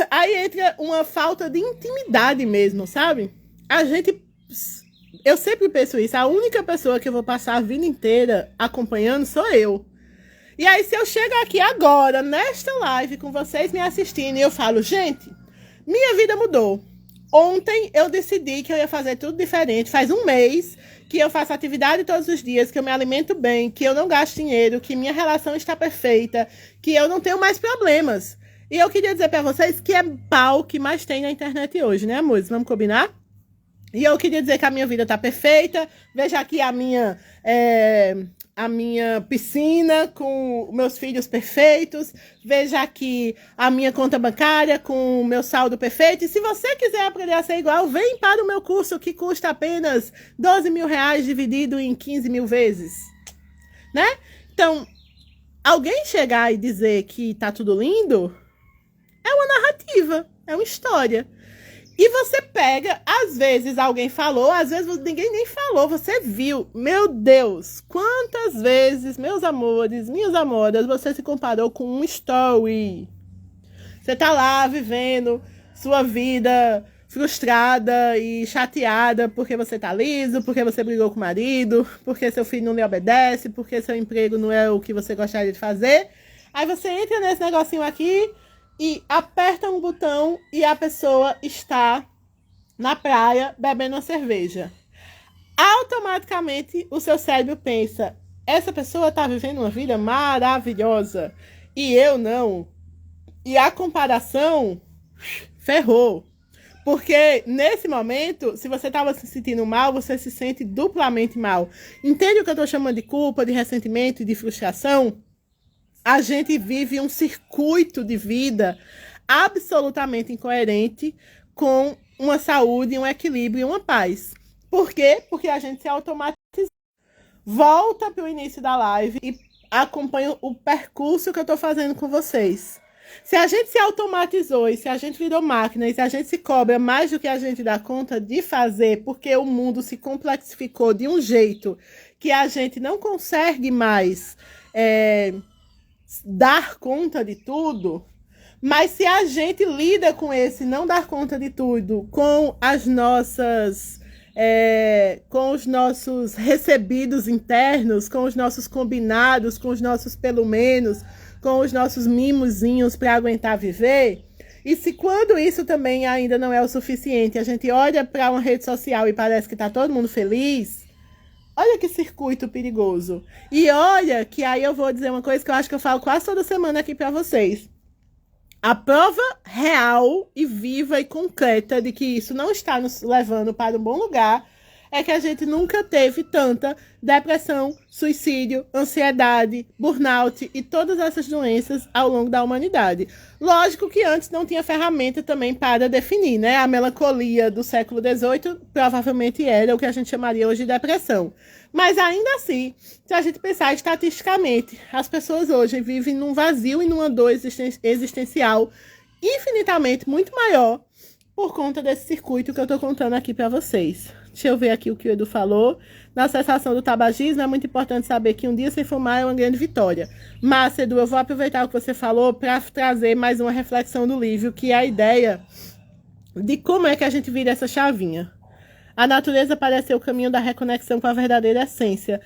Aí entra uma falta de intimidade mesmo, sabe? Eu sempre penso isso, a única pessoa que eu vou passar a vida inteira acompanhando sou eu. E aí, se eu chego aqui agora, nesta live, com vocês me assistindo, e eu falo, gente, minha vida mudou. Ontem eu decidi que eu ia fazer tudo diferente. Faz um mês que eu faço atividade todos os dias, que eu me alimento bem, que eu não gasto dinheiro, que minha relação está perfeita, que eu não tenho mais problemas. E eu queria dizer para vocês que é pau que mais tem na internet hoje, né, amores? Vamos combinar? E eu queria dizer que a minha vida está perfeita. Veja aqui a minha piscina com meus filhos perfeitos. Veja aqui a minha conta bancária com o meu saldo perfeito. E se você quiser aprender a ser igual, vem para o meu curso que custa apenas 12 mil reais dividido em 15 mil vezes. Né? Então, alguém chegar e dizer que tá tudo lindo é uma narrativa, é uma história. E você pega, às vezes alguém falou, às vezes ninguém nem falou, você viu. Meu Deus, quantas vezes, meus amores, minhas amoras, você se comparou com um story. Você tá lá vivendo sua vida frustrada e chateada porque você tá liso, porque você brigou com o marido, porque seu filho não lhe obedece, porque seu emprego não é o que você gostaria de fazer. Aí você entra nesse negocinho aqui e aperta um botão e a pessoa está na praia bebendo uma cerveja. Automaticamente o seu cérebro pensa, essa pessoa está vivendo uma vida maravilhosa e eu não. E a comparação ferrou. Porque nesse momento, se você estava se sentindo mal, você se sente duplamente mal. Entende o que eu estou chamando de culpa, de ressentimento e de frustração? A gente vive um circuito de vida absolutamente incoerente com uma saúde, um equilíbrio e uma paz. Por quê? Porque a gente se automatiza. volta para o início da live e acompanha o percurso que eu estou fazendo com vocês. Se a gente se automatizou e se a gente virou máquina e se a gente se cobra mais do que a gente dá conta de fazer, porque o mundo se complexificou de um jeito que a gente não consegue mais dar conta de tudo, mas se a gente lida com esse não dar conta de tudo, com as nossas... com os nossos recebidos internos, com os nossos combinados, com os nossos pelo menos, com os nossos mimozinhos para aguentar viver, e se quando isso também ainda não é o suficiente, a gente olha para uma rede social e parece que está todo mundo feliz, olha que circuito perigoso. E olha que aí eu vou dizer uma coisa que eu acho que eu falo quase toda semana aqui para vocês. A prova real e viva e concreta de que isso não está nos levando para um bom lugar é que a gente nunca teve tanta depressão, suicídio, ansiedade, burnout e todas essas doenças ao longo da humanidade. Lógico que antes não tinha ferramenta também para definir, né? A melancolia do século XVIII provavelmente era o que a gente chamaria hoje de depressão. Mas ainda assim, se a gente pensar estatisticamente, as pessoas hoje vivem num vazio e numa dor existencial infinitamente muito maior por conta desse circuito que eu estou contando aqui para vocês. Deixa eu ver aqui o que o Edu falou. Na cessação do tabagismo, é muito importante saber que um dia sem fumar é uma grande vitória. Mas, Edu, eu vou aproveitar o que você falou para trazer mais uma reflexão do livro, que é a ideia de como é que a gente vira essa chavinha. A natureza parece ser o caminho da reconexão com a verdadeira essência.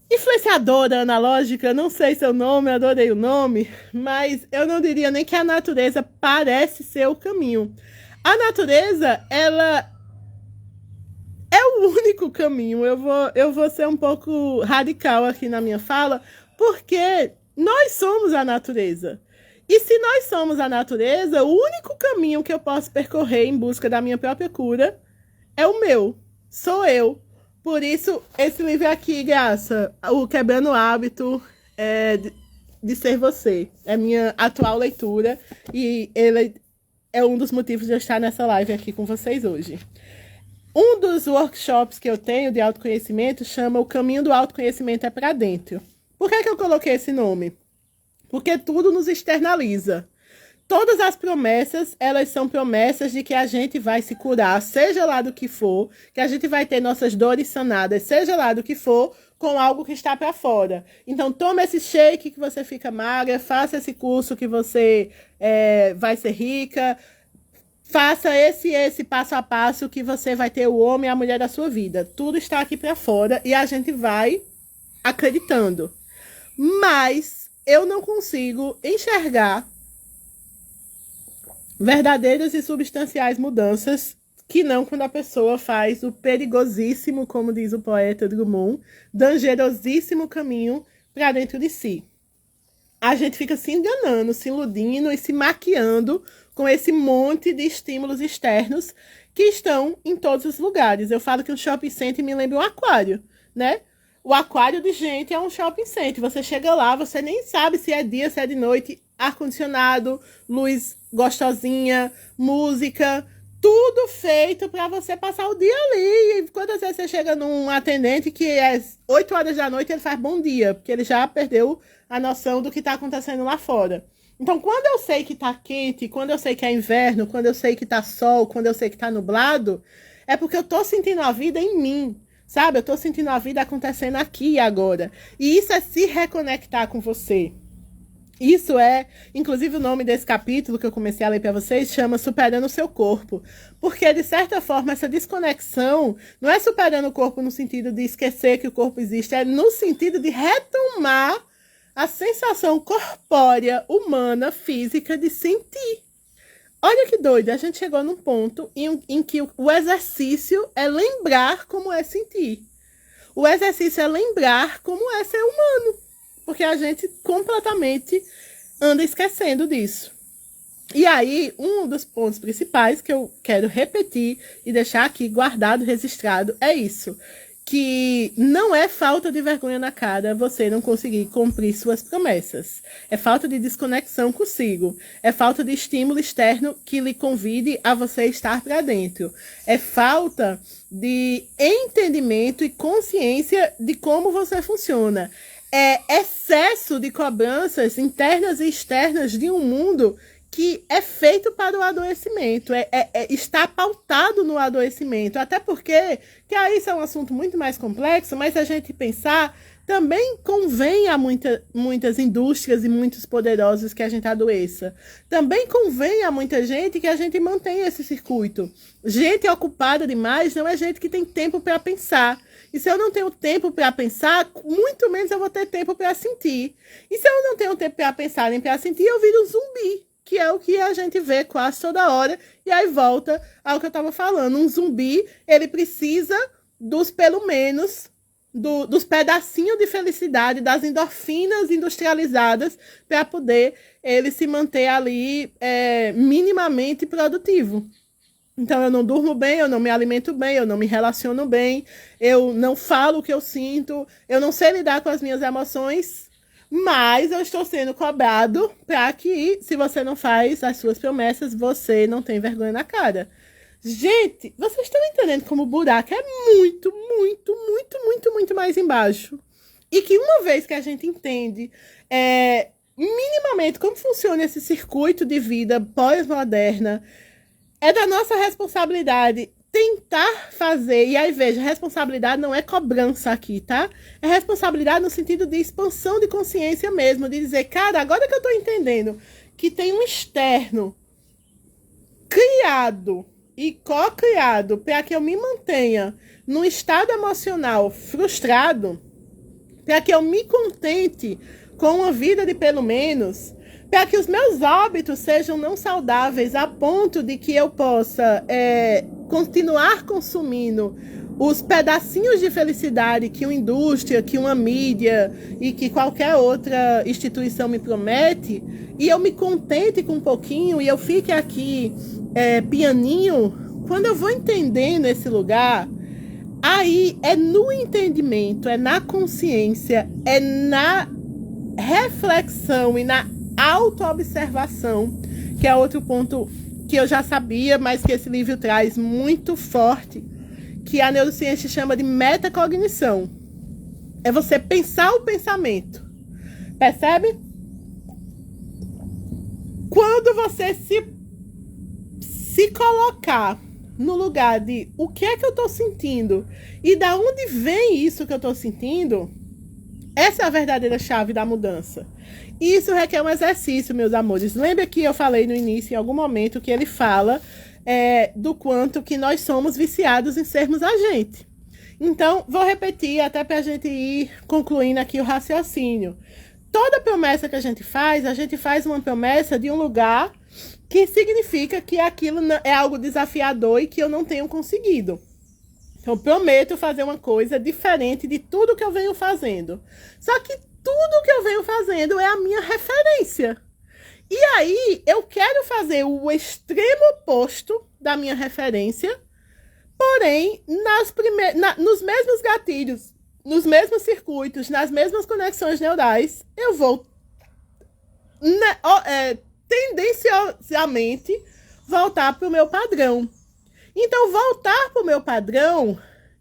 Influenciadora analógica, não sei seu nome, adorei o nome, mas eu não diria nem que a natureza parece ser o caminho. A natureza, ela é o único caminho. Eu vou ser um pouco radical aqui na minha fala, porque nós somos a natureza. E se nós somos a natureza, o único caminho que eu posso percorrer em busca da minha própria cura é o meu. Sou eu. Por isso, esse livro aqui, Graça, o Quebrando o Hábito de Ser Você. É minha atual leitura e ele é um dos motivos de eu estar nessa live aqui com vocês hoje. Um dos workshops que eu tenho de autoconhecimento chama O Caminho do Autoconhecimento é para Dentro. Por que eu coloquei esse nome? Porque tudo nos externaliza. Todas as promessas, elas são promessas de que a gente vai se curar, seja lá do que for, que a gente vai ter nossas dores sanadas, seja lá do que for, com algo que está para fora. Então, toma esse shake que você fica magra, faça esse curso que você vai ser rica, faça esse passo a passo que você vai ter o homem e a mulher da sua vida. Tudo está aqui para fora e a gente vai acreditando. Mas eu não consigo enxergar verdadeiras e substanciais mudanças que não quando a pessoa faz o perigosíssimo, como diz o poeta Drummond, dangerosíssimo caminho para dentro de si. A gente fica se enganando, se iludindo e se maquiando com esse monte de estímulos externos que estão em todos os lugares. Eu falo que um shopping center me lembra um aquário, né? O aquário de gente é um shopping center. Você chega lá, você nem sabe se é dia, se é de noite, ar-condicionado, luz gostosinha, música, tudo feito para você passar o dia ali. E quantas vezes você chega num atendente que é 8 horas da noite, ele faz bom dia, porque ele já perdeu a noção do que está acontecendo lá fora. Então, quando eu sei que está quente, quando eu sei que é inverno, quando eu sei que está sol, quando eu sei que está nublado, é porque eu estou sentindo a vida em mim, sabe? Eu estou sentindo a vida acontecendo aqui e agora. E isso é se reconectar com você. Isso é, inclusive o nome desse capítulo que eu comecei a ler para vocês, chama Superando o Seu Corpo. Porque, de certa forma, essa desconexão não é superando o corpo no sentido de esquecer que o corpo existe, é no sentido de retomar a sensação corpórea, humana, física de sentir. Olha que doido, a gente chegou num ponto em que o exercício é lembrar como é sentir. O exercício é lembrar como é ser humano. Porque a gente completamente anda esquecendo disso. E aí, um dos pontos principais que eu quero repetir e deixar aqui guardado, registrado, é isso. que não é falta de vergonha na cara você não conseguir cumprir suas promessas. É falta de desconexão consigo. É falta de estímulo externo que lhe convide a você estar para dentro. É falta de entendimento e consciência de como você funciona. É excesso de cobranças internas e externas de um mundo que é feito para o adoecimento, está pautado no adoecimento, até porque, que aí isso é um assunto muito mais complexo, mas se a gente pensar, também convém a muitas indústrias e muitos poderosos que a gente adoeça. Também convém a muita gente que a gente mantenha esse circuito. Gente ocupada demais não é gente que tem tempo para pensar. E se eu não tenho tempo para pensar, muito menos eu vou ter tempo para sentir. E se eu não tenho tempo para pensar nem para sentir, eu viro um zumbi, que é o que a gente vê quase toda hora, e aí volta ao que eu estava falando. Um zumbi, ele precisa dos, pelo menos, dos pedacinhos de felicidade, das endorfinas industrializadas, para poder ele se manter ali minimamente produtivo. Então, eu não durmo bem, eu não me alimento bem, eu não me relaciono bem, eu não falo o que eu sinto, eu não sei lidar com as minhas emoções, mas eu estou sendo cobrado para que, se você não faz as suas promessas, você não tem vergonha na cara. Gente, vocês estão entendendo como o buraco é muito, muito, muito, muito, muito mais embaixo? E que uma vez que a gente entende minimamente como funciona esse circuito de vida pós-moderna, é da nossa responsabilidade tentar fazer, e aí veja, responsabilidade não é cobrança aqui, tá? É responsabilidade no sentido de expansão de consciência mesmo, de dizer, cara, agora que eu tô entendendo que tem um externo criado e co-criado para que eu me mantenha num estado emocional frustrado, para que eu me contente com uma vida de pelo menos, para que os meus hábitos sejam não saudáveis a ponto de que eu possa continuar consumindo os pedacinhos de felicidade que uma indústria, que uma mídia e que qualquer outra instituição me promete, e eu me contente com um pouquinho e eu fique aqui pianinho. Quando eu vou entendendo esse lugar, aí é no entendimento, é na consciência, é na reflexão e na autoobservação, que é outro ponto que eu já sabia, mas que esse livro traz muito forte, que a neurociência chama de metacognição. É você pensar o pensamento. Percebe? Quando você se colocar no lugar de o que é que eu estou sentindo e da onde vem isso que eu estou sentindo, essa é a verdadeira chave da mudança. Isso requer um exercício, meus amores. Lembra que eu falei no início, em algum momento, que ele fala do quanto que nós somos viciados em sermos a gente. Então, vou repetir até para a gente ir concluindo aqui o raciocínio. Toda promessa que a gente faz uma promessa de um lugar que significa que aquilo é algo desafiador e que eu não tenho conseguido. Então, prometo fazer uma coisa diferente de tudo que eu venho fazendo. Só que tudo que eu venho fazendo é a minha referência. E aí, eu quero fazer o extremo oposto da minha referência, porém, nos mesmos gatilhos, nos mesmos circuitos, nas mesmas conexões neurais, eu vou tendenciosamente voltar para o meu padrão. Então, voltar para o meu padrão,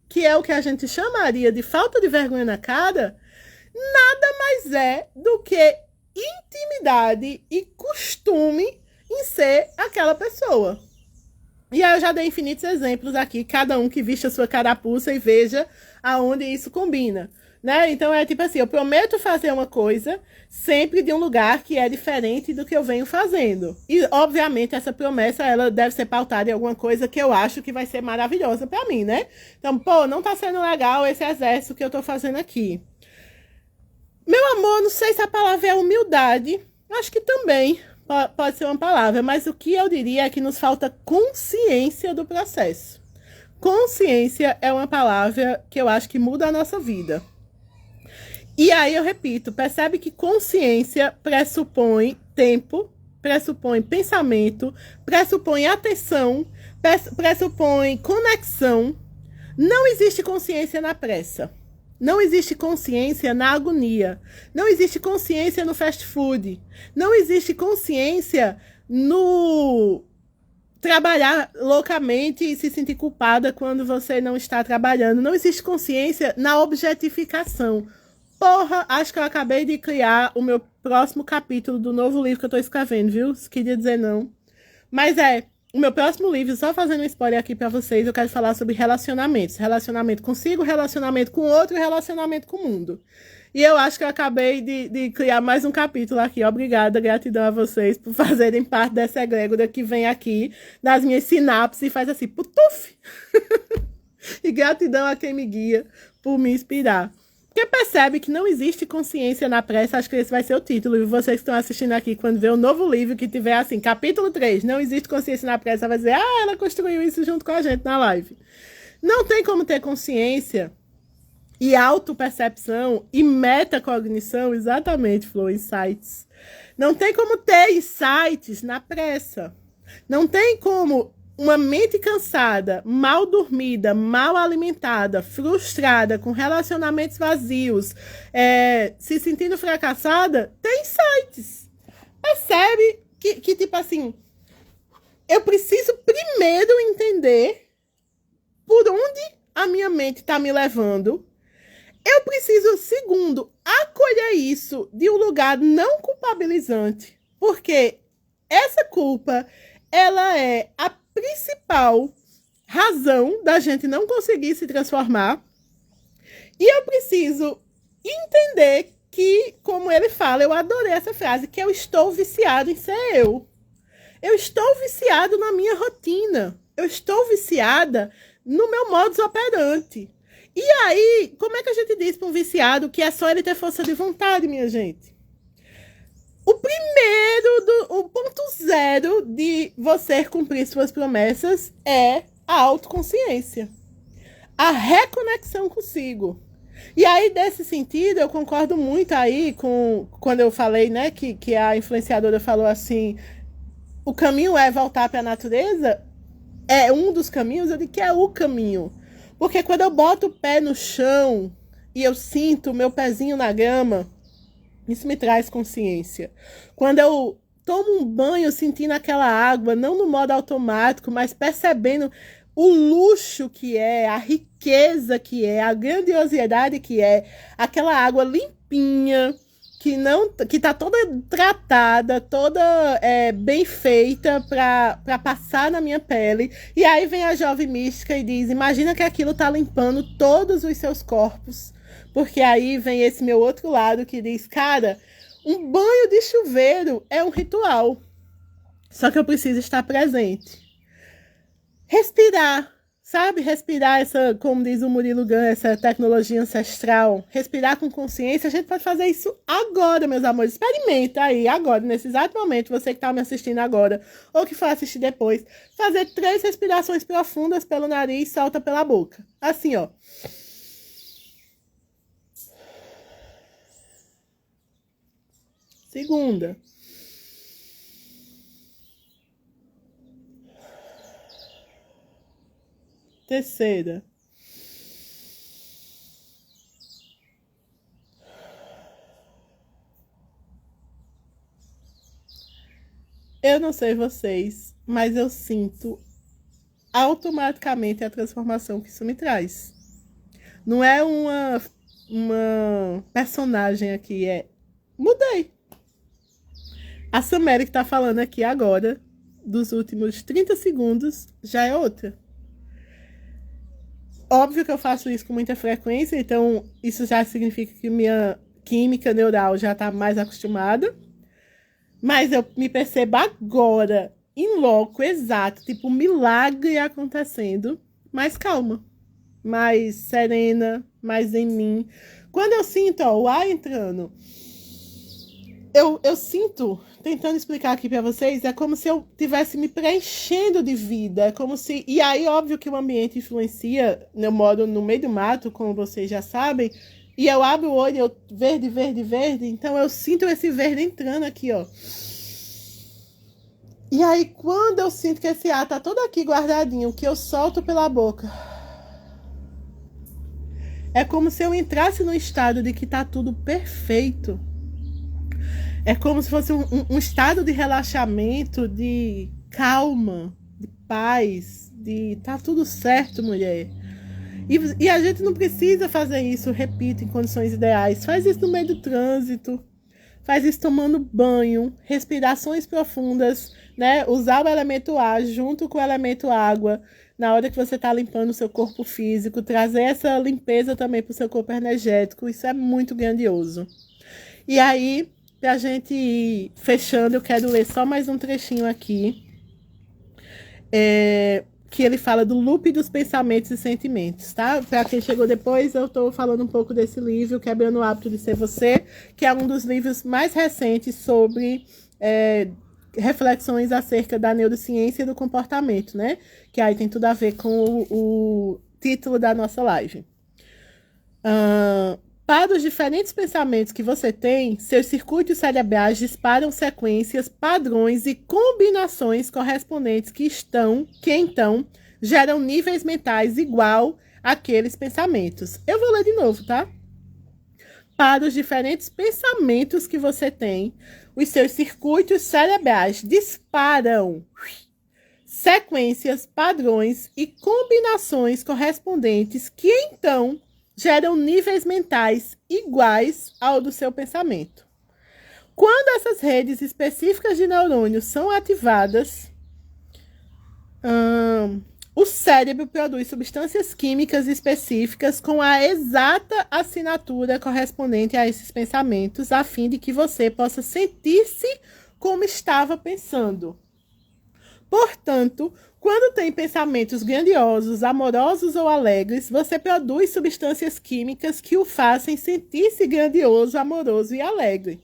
que é o que a gente chamaria de falta de vergonha na cara, nada mais é do que intimidade e costume em ser aquela pessoa. E aí eu já dei infinitos exemplos aqui, cada um que viste a sua carapuça e veja aonde isso combina, né? Então é tipo assim, eu prometo fazer uma coisa sempre de um lugar que é diferente do que eu venho fazendo. E obviamente essa promessa, ela deve ser pautada em alguma coisa que eu acho que vai ser maravilhosa para mim, né? Então, pô, não tá sendo legal esse exercício que eu tô fazendo aqui. Meu amor, não sei se a palavra é humildade, acho que também pode ser uma palavra, mas o que eu diria é que nos falta consciência do processo. Consciência é uma palavra que eu acho que muda a nossa vida. E aí eu repito, percebe que consciência pressupõe tempo, pressupõe pensamento, pressupõe atenção, pressupõe conexão, Não existe consciência na pressa. Não existe consciência na agonia. Não existe consciência no fast food. Não existe consciência no trabalhar loucamente e se sentir culpada quando você não está trabalhando. Não existe consciência na objetificação. Porra, acho que eu acabei de criar o meu próximo capítulo do novo livro que eu tô escrevendo, viu? Queria dizer não. Mas o meu próximo livro, só fazendo um spoiler aqui pra vocês, eu quero falar sobre relacionamentos. Relacionamento consigo, relacionamento com outro e relacionamento com o mundo. E eu acho que eu acabei de criar mais um capítulo aqui. Obrigada, gratidão a vocês por fazerem parte dessa egrégora que vem aqui nas minhas sinapses e faz assim, putuf! E gratidão a quem me guia por me inspirar. Porque percebe que não existe consciência na pressa, acho que esse vai ser o título. E vocês que estão assistindo aqui, quando vê o novo livro que tiver assim, capítulo 3, não existe consciência na pressa, vai dizer, ela construiu isso junto com a gente na live. Não tem como ter consciência e autopercepção e metacognição, exatamente, Flow, insights. Não tem como ter insights na pressa. Não tem como uma mente cansada, mal dormida, mal alimentada, frustrada, com relacionamentos vazios, se sentindo fracassada, tem insights. Percebe que, tipo assim, eu preciso primeiro entender por onde a minha mente está me levando. Eu preciso, segundo, acolher isso de um lugar não culpabilizante, porque essa culpa, ela é a principal razão da gente não conseguir se transformar. E eu preciso entender que, como ele fala, eu adorei essa frase, que eu estou viciado em ser eu. Eu estou viciado na minha rotina. Eu estou viciada no meu modus operandi. E aí, como é que a gente diz para um viciado que é só ele ter força de vontade, minha gente? O ponto zero de você cumprir suas promessas é a autoconsciência. A reconexão consigo. E aí, desse sentido, eu concordo muito aí com quando eu falei, né, que a influenciadora falou assim, o caminho é voltar para a natureza, é um dos caminhos, eu digo que é o caminho. Porque quando eu boto o pé no chão e eu sinto o meu pezinho na grama, isso me traz consciência. Quando eu tomo um banho sentindo aquela água, não no modo automático, mas percebendo o luxo que é, a riqueza que é, a grandiosidade que é, aquela água limpinha, que tá toda tratada, toda bem feita para passar na minha pele. E aí vem a jovem mística e diz, imagina que aquilo tá limpando todos os seus corpos. Porque aí vem esse meu outro lado que diz, cara, um banho de chuveiro é um ritual. Só que eu preciso estar presente. Respirar, sabe? Respirar essa, como diz o Murilo Gun, essa tecnologia ancestral. Respirar com consciência. A gente pode fazer isso agora, meus amores. Experimenta aí, agora, nesse exato momento, você que está me assistindo agora, ou que for assistir depois, fazer 3 respirações profundas pelo nariz e solta pela boca. Assim, ó. Segunda. Terceira. Eu não sei vocês, mas eu sinto automaticamente a transformação que isso me traz. Não é uma personagem aqui, mudei. A Samere que tá falando aqui agora, dos últimos 30 segundos, já é outra. Óbvio que eu faço isso com muita frequência, então isso já significa que minha química neural já tá mais acostumada. Mas eu me percebo agora, em loco, exato, tipo um milagre acontecendo, mais calma, mais serena, mais em mim. Quando eu sinto o ar entrando, eu sinto, tentando explicar aqui para vocês, é como se eu estivesse me preenchendo de vida, é como se... E aí, óbvio que o ambiente influencia, eu moro no meio do mato, como vocês já sabem, e eu abro o olho, eu verde, verde, verde, então eu sinto esse verde entrando aqui, ó. E aí, quando eu sinto que esse ar tá todo aqui guardadinho, que eu solto pela boca, É como se eu entrasse num estado de que tá tudo perfeito. É como se fosse um estado de relaxamento, de calma, de paz, de tá tudo certo, mulher. E a gente não precisa fazer isso, repito, em condições ideais. Faz isso no meio do trânsito, faz isso tomando banho, respirações profundas, né? Usar o elemento ar junto com o elemento água na hora que você está limpando o seu corpo físico, trazer essa limpeza também para o seu corpo energético. Isso é muito grandioso. E aí, para a gente ir fechando, eu quero ler só mais um trechinho aqui. Que ele fala do loop dos pensamentos e sentimentos, tá? Para quem chegou depois, eu estou falando um pouco desse livro, Quebrando o Hábito de Ser Você, que é um dos livros mais recentes sobre reflexões acerca da neurociência e do comportamento, né? Que aí tem tudo a ver com o título da nossa live. Para os diferentes pensamentos que você tem, seus circuitos cerebrais disparam sequências, padrões e combinações correspondentes que então geram níveis mentais igual àqueles pensamentos. Eu vou ler de novo, tá? Para os diferentes pensamentos que você tem, os seus circuitos cerebrais disparam sequências, padrões e combinações correspondentes que então geram níveis mentais iguais ao do seu pensamento. Quando essas redes específicas de neurônios são ativadas, o cérebro produz substâncias químicas específicas com a exata assinatura correspondente a esses pensamentos, a fim de que você possa sentir-se como estava pensando. Portanto, quando tem pensamentos grandiosos, amorosos ou alegres, você produz substâncias químicas que o fazem sentir-se grandioso, amoroso e alegre.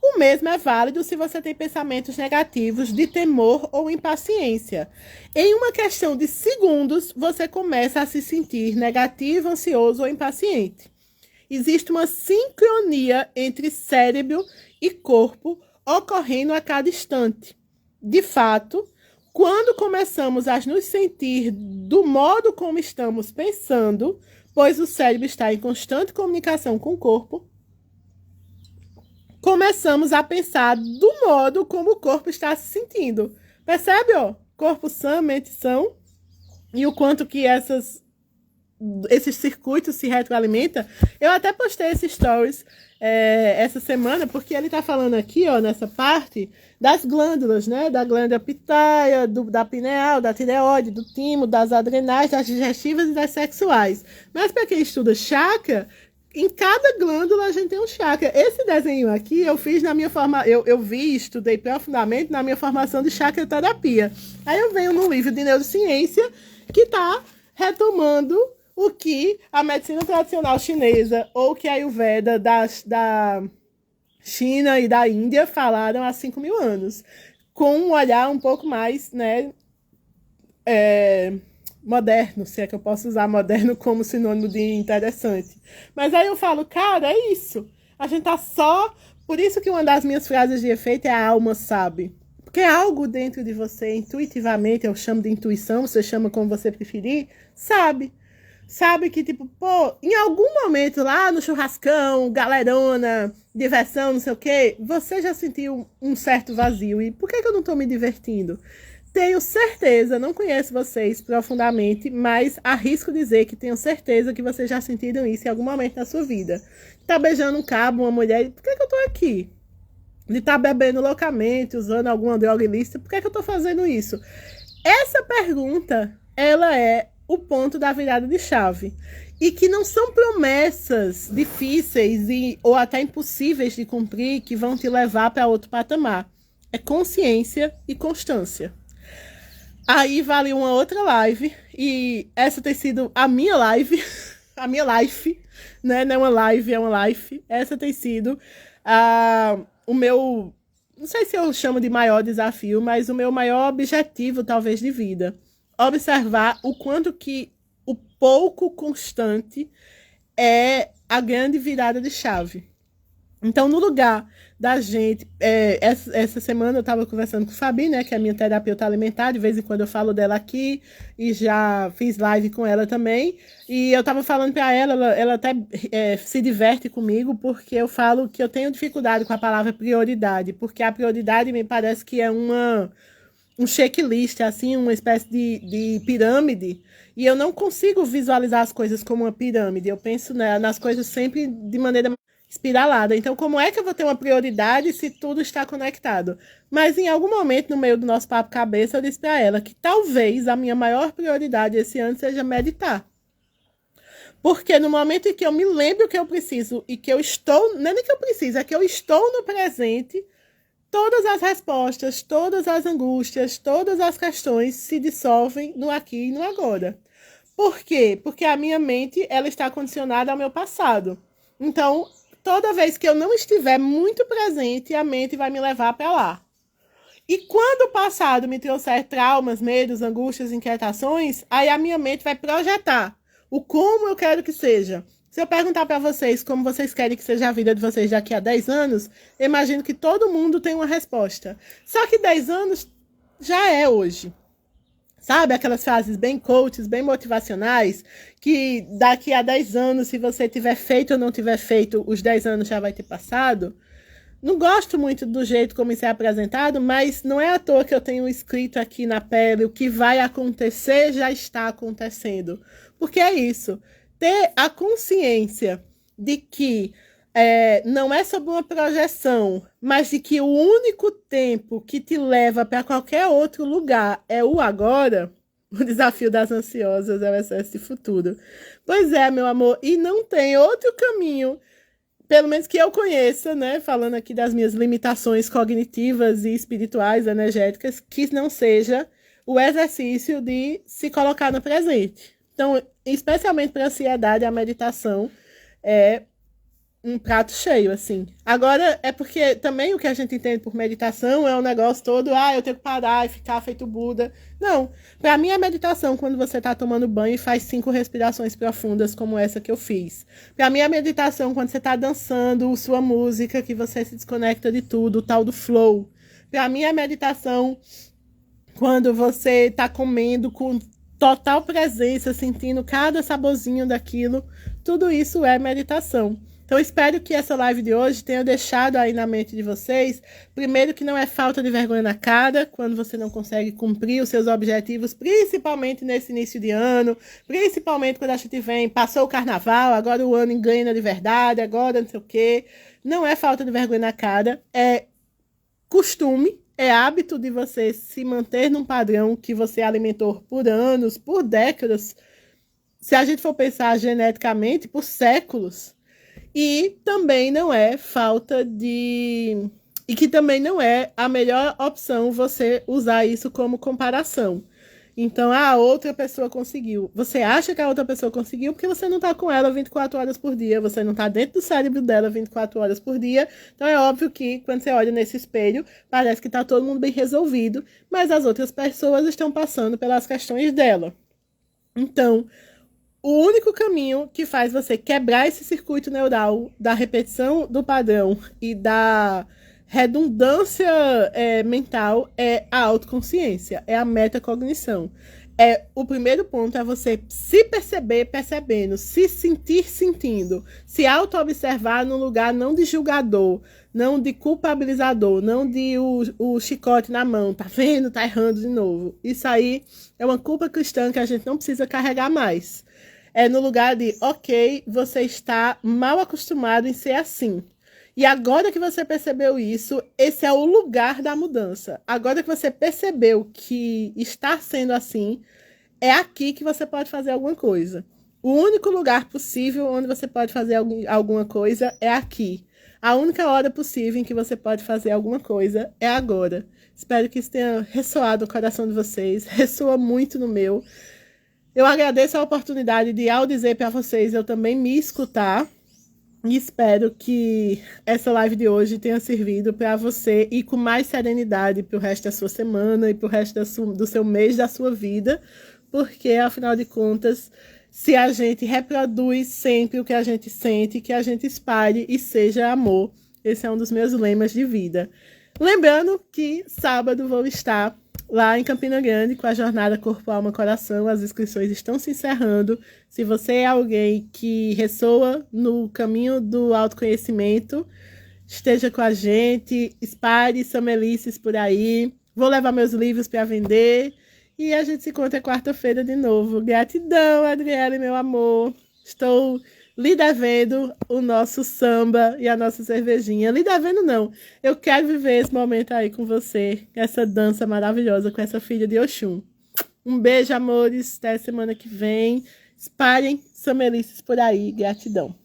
O mesmo é válido se você tem pensamentos negativos de temor ou impaciência. Em uma questão de segundos, você começa a se sentir negativo, ansioso ou impaciente. Existe uma sincronia entre cérebro e corpo ocorrendo a cada instante. De fato, quando começamos a nos sentir do modo como estamos pensando, pois o cérebro está em constante comunicação com o corpo, começamos a pensar do modo como o corpo está se sentindo. Percebe, ó? Corpo sã, mente sã, e o quanto que esses circuitos se retroalimentam. Eu até postei esses stories essa semana, porque ele está falando aqui, ó, nessa parte, das glândulas, né? Da glândula pitaia, da pineal, da tireoide, do timo, das adrenais, das digestivas e das sexuais. Mas para quem estuda chakra, em cada glândula a gente tem um chakra. Esse desenho aqui eu fiz na minha formação, eu vi, estudei profundamente na minha formação de chakra terapia. Aí eu venho num livro de neurociência que está retomando o que a medicina tradicional chinesa ou que a Ayurveda da China e da Índia falaram há 5.000 anos, com um olhar um pouco mais, né, moderno, se é que eu posso usar moderno como sinônimo de interessante. Mas aí eu falo, cara, é isso. A gente tá só... Por isso que uma das minhas frases de efeito é a alma sabe. Porque algo dentro de você, intuitivamente, eu chamo de intuição, você chama como você preferir, sabe. Sabe que, tipo, pô, em algum momento lá no churrascão, galerona, diversão, não sei o quê, você já sentiu um certo vazio. E por que eu não tô me divertindo? Tenho certeza, não conheço vocês profundamente, mas arrisco dizer que tenho certeza que vocês já sentiram isso em algum momento da sua vida. Tá beijando um cabo, uma mulher, por que eu tô aqui? De tá bebendo loucamente, usando alguma droga ilícita, por que eu tô fazendo isso? Essa pergunta, ela é o ponto da virada de chave. E que não são promessas difíceis ou até impossíveis de cumprir que vão te levar para outro patamar. É consciência e constância. Aí vale uma outra live, e essa tem sido a minha live, a minha life, né? Não é uma live, é uma life. Essa tem sido o meu, não sei se eu chamo de maior desafio, mas o meu maior objetivo, talvez, de vida. Observar o quanto que o pouco constante é a grande virada de chave. Então, no lugar da gente, essa semana eu estava conversando com a Fabi, né, que é a minha terapeuta alimentar, de vez em quando eu falo dela aqui, e já fiz live com ela também, e eu estava falando para ela até se diverte comigo, porque eu falo que eu tenho dificuldade com a palavra prioridade, porque a prioridade me parece que é um checklist, assim, uma espécie de pirâmide, e eu não consigo visualizar as coisas como uma pirâmide, eu penso, né, nas coisas sempre de maneira espiralada. Então, como é que eu vou ter uma prioridade se tudo está conectado? Mas em algum momento, no meio do nosso papo cabeça, eu disse para ela que talvez a minha maior prioridade esse ano seja meditar. Porque no momento em que eu me lembro que eu preciso e que eu estou, não é nem que eu preciso, é que eu estou no presente, todas as respostas, todas as angústias, todas as questões se dissolvem no aqui e no agora. Por quê? Porque a minha mente, ela está condicionada ao meu passado. Então, toda vez que eu não estiver muito presente, a mente vai me levar para lá. E quando o passado me trouxer traumas, medos, angústias, inquietações, aí a minha mente vai projetar o como eu quero que seja. Se eu perguntar para vocês como vocês querem que seja a vida de vocês daqui a 10 anos, eu imagino que todo mundo tem uma resposta. Só que 10 anos já é hoje. Sabe, aquelas frases bem coaches, bem motivacionais, que daqui a 10 anos, se você tiver feito ou não tiver feito, os 10 anos já vai ter passado. Não gosto muito do jeito como isso é apresentado, mas não é à toa que eu tenho escrito aqui na pele: o que vai acontecer já está acontecendo. Porque é isso, ter a consciência de que não é sobre uma projeção, mas de que o único tempo que te leva para qualquer outro lugar é o agora. O desafio das ansiosas é o excesso de futuro. Pois é, meu amor, e não tem outro caminho, pelo menos que eu conheça, né, falando aqui das minhas limitações cognitivas e espirituais, energéticas, que não seja o exercício de se colocar no presente. Então, especialmente para a ansiedade, a meditação é um prato cheio, assim. Agora, é porque também o que a gente entende por meditação é um negócio todo, eu tenho que parar e ficar feito Buda. Não. Para mim, a meditação, quando você está tomando banho e faz 5 respirações profundas, como essa que eu fiz. Para mim, a meditação, quando você está dançando sua música, que você se desconecta de tudo, o tal do flow. Para mim, a meditação, quando você está comendo com total presença, sentindo cada saborzinho daquilo, tudo isso é meditação. Então, espero que essa live de hoje tenha deixado aí na mente de vocês, primeiro, que não é falta de vergonha na cara, quando você não consegue cumprir os seus objetivos, principalmente nesse início de ano, principalmente quando a gente vem, passou o carnaval, agora o ano engana de verdade, agora não sei o quê. Não é falta de vergonha na cara, é costume, é hábito de você se manter num padrão que você alimentou por anos, por décadas, se a gente for pensar geneticamente, por séculos. E também não é falta de... E que também não é a melhor opção você usar isso como comparação. Então, a outra pessoa conseguiu. Você acha que a outra pessoa conseguiu porque você não está com ela 24 horas por dia. Você não está dentro do cérebro dela 24 horas por dia. Então, é óbvio que quando você olha nesse espelho, parece que está todo mundo bem resolvido. Mas as outras pessoas estão passando pelas questões dela. Então, o único caminho que faz você quebrar esse circuito neural da repetição do padrão e da redundância mental é a autoconsciência, é a metacognição. O primeiro ponto é você se perceber percebendo, se sentir sentindo, se auto-observar num lugar não de julgador, não de culpabilizador, não de o chicote na mão, tá vendo, tá errando de novo. Isso aí é uma culpa cristã que a gente não precisa carregar mais. É no lugar de, ok, você está mal acostumado em ser assim. E agora que você percebeu isso, esse é o lugar da mudança. Agora que você percebeu que está sendo assim, é aqui que você pode fazer alguma coisa. O único lugar possível onde você pode fazer alguma coisa é aqui. A única hora possível em que você pode fazer alguma coisa é agora. Espero que isso tenha ressoado no coração de vocês. Ressoa muito no meu. Eu agradeço a oportunidade de, ao dizer para vocês, eu também me escutar. E espero que essa live de hoje tenha servido para você ir com mais serenidade para o resto da sua semana e para o resto do seu mês, da sua vida. Porque, afinal de contas, se a gente reproduz sempre o que a gente sente, que a gente espalhe e seja amor, Esse é um dos meus lemas de vida. Lembrando que sábado vou estar lá em Campina Grande com a jornada Corpo, Alma, Coração. As inscrições estão se encerrando. Se você é alguém que ressoa no caminho do autoconhecimento, esteja com a gente, espalhe Samelices por aí. Vou levar meus livros para vender e a gente se encontra quarta-feira de novo. Gratidão, Adriele, meu amor. Estou lhe devendo o nosso samba e a nossa cervejinha. Lhe devendo não. Eu quero viver esse momento aí com você, essa dança maravilhosa com essa filha de Oxum. Um beijo, amores. Até semana que vem. Espalhem Samelices por aí. Gratidão.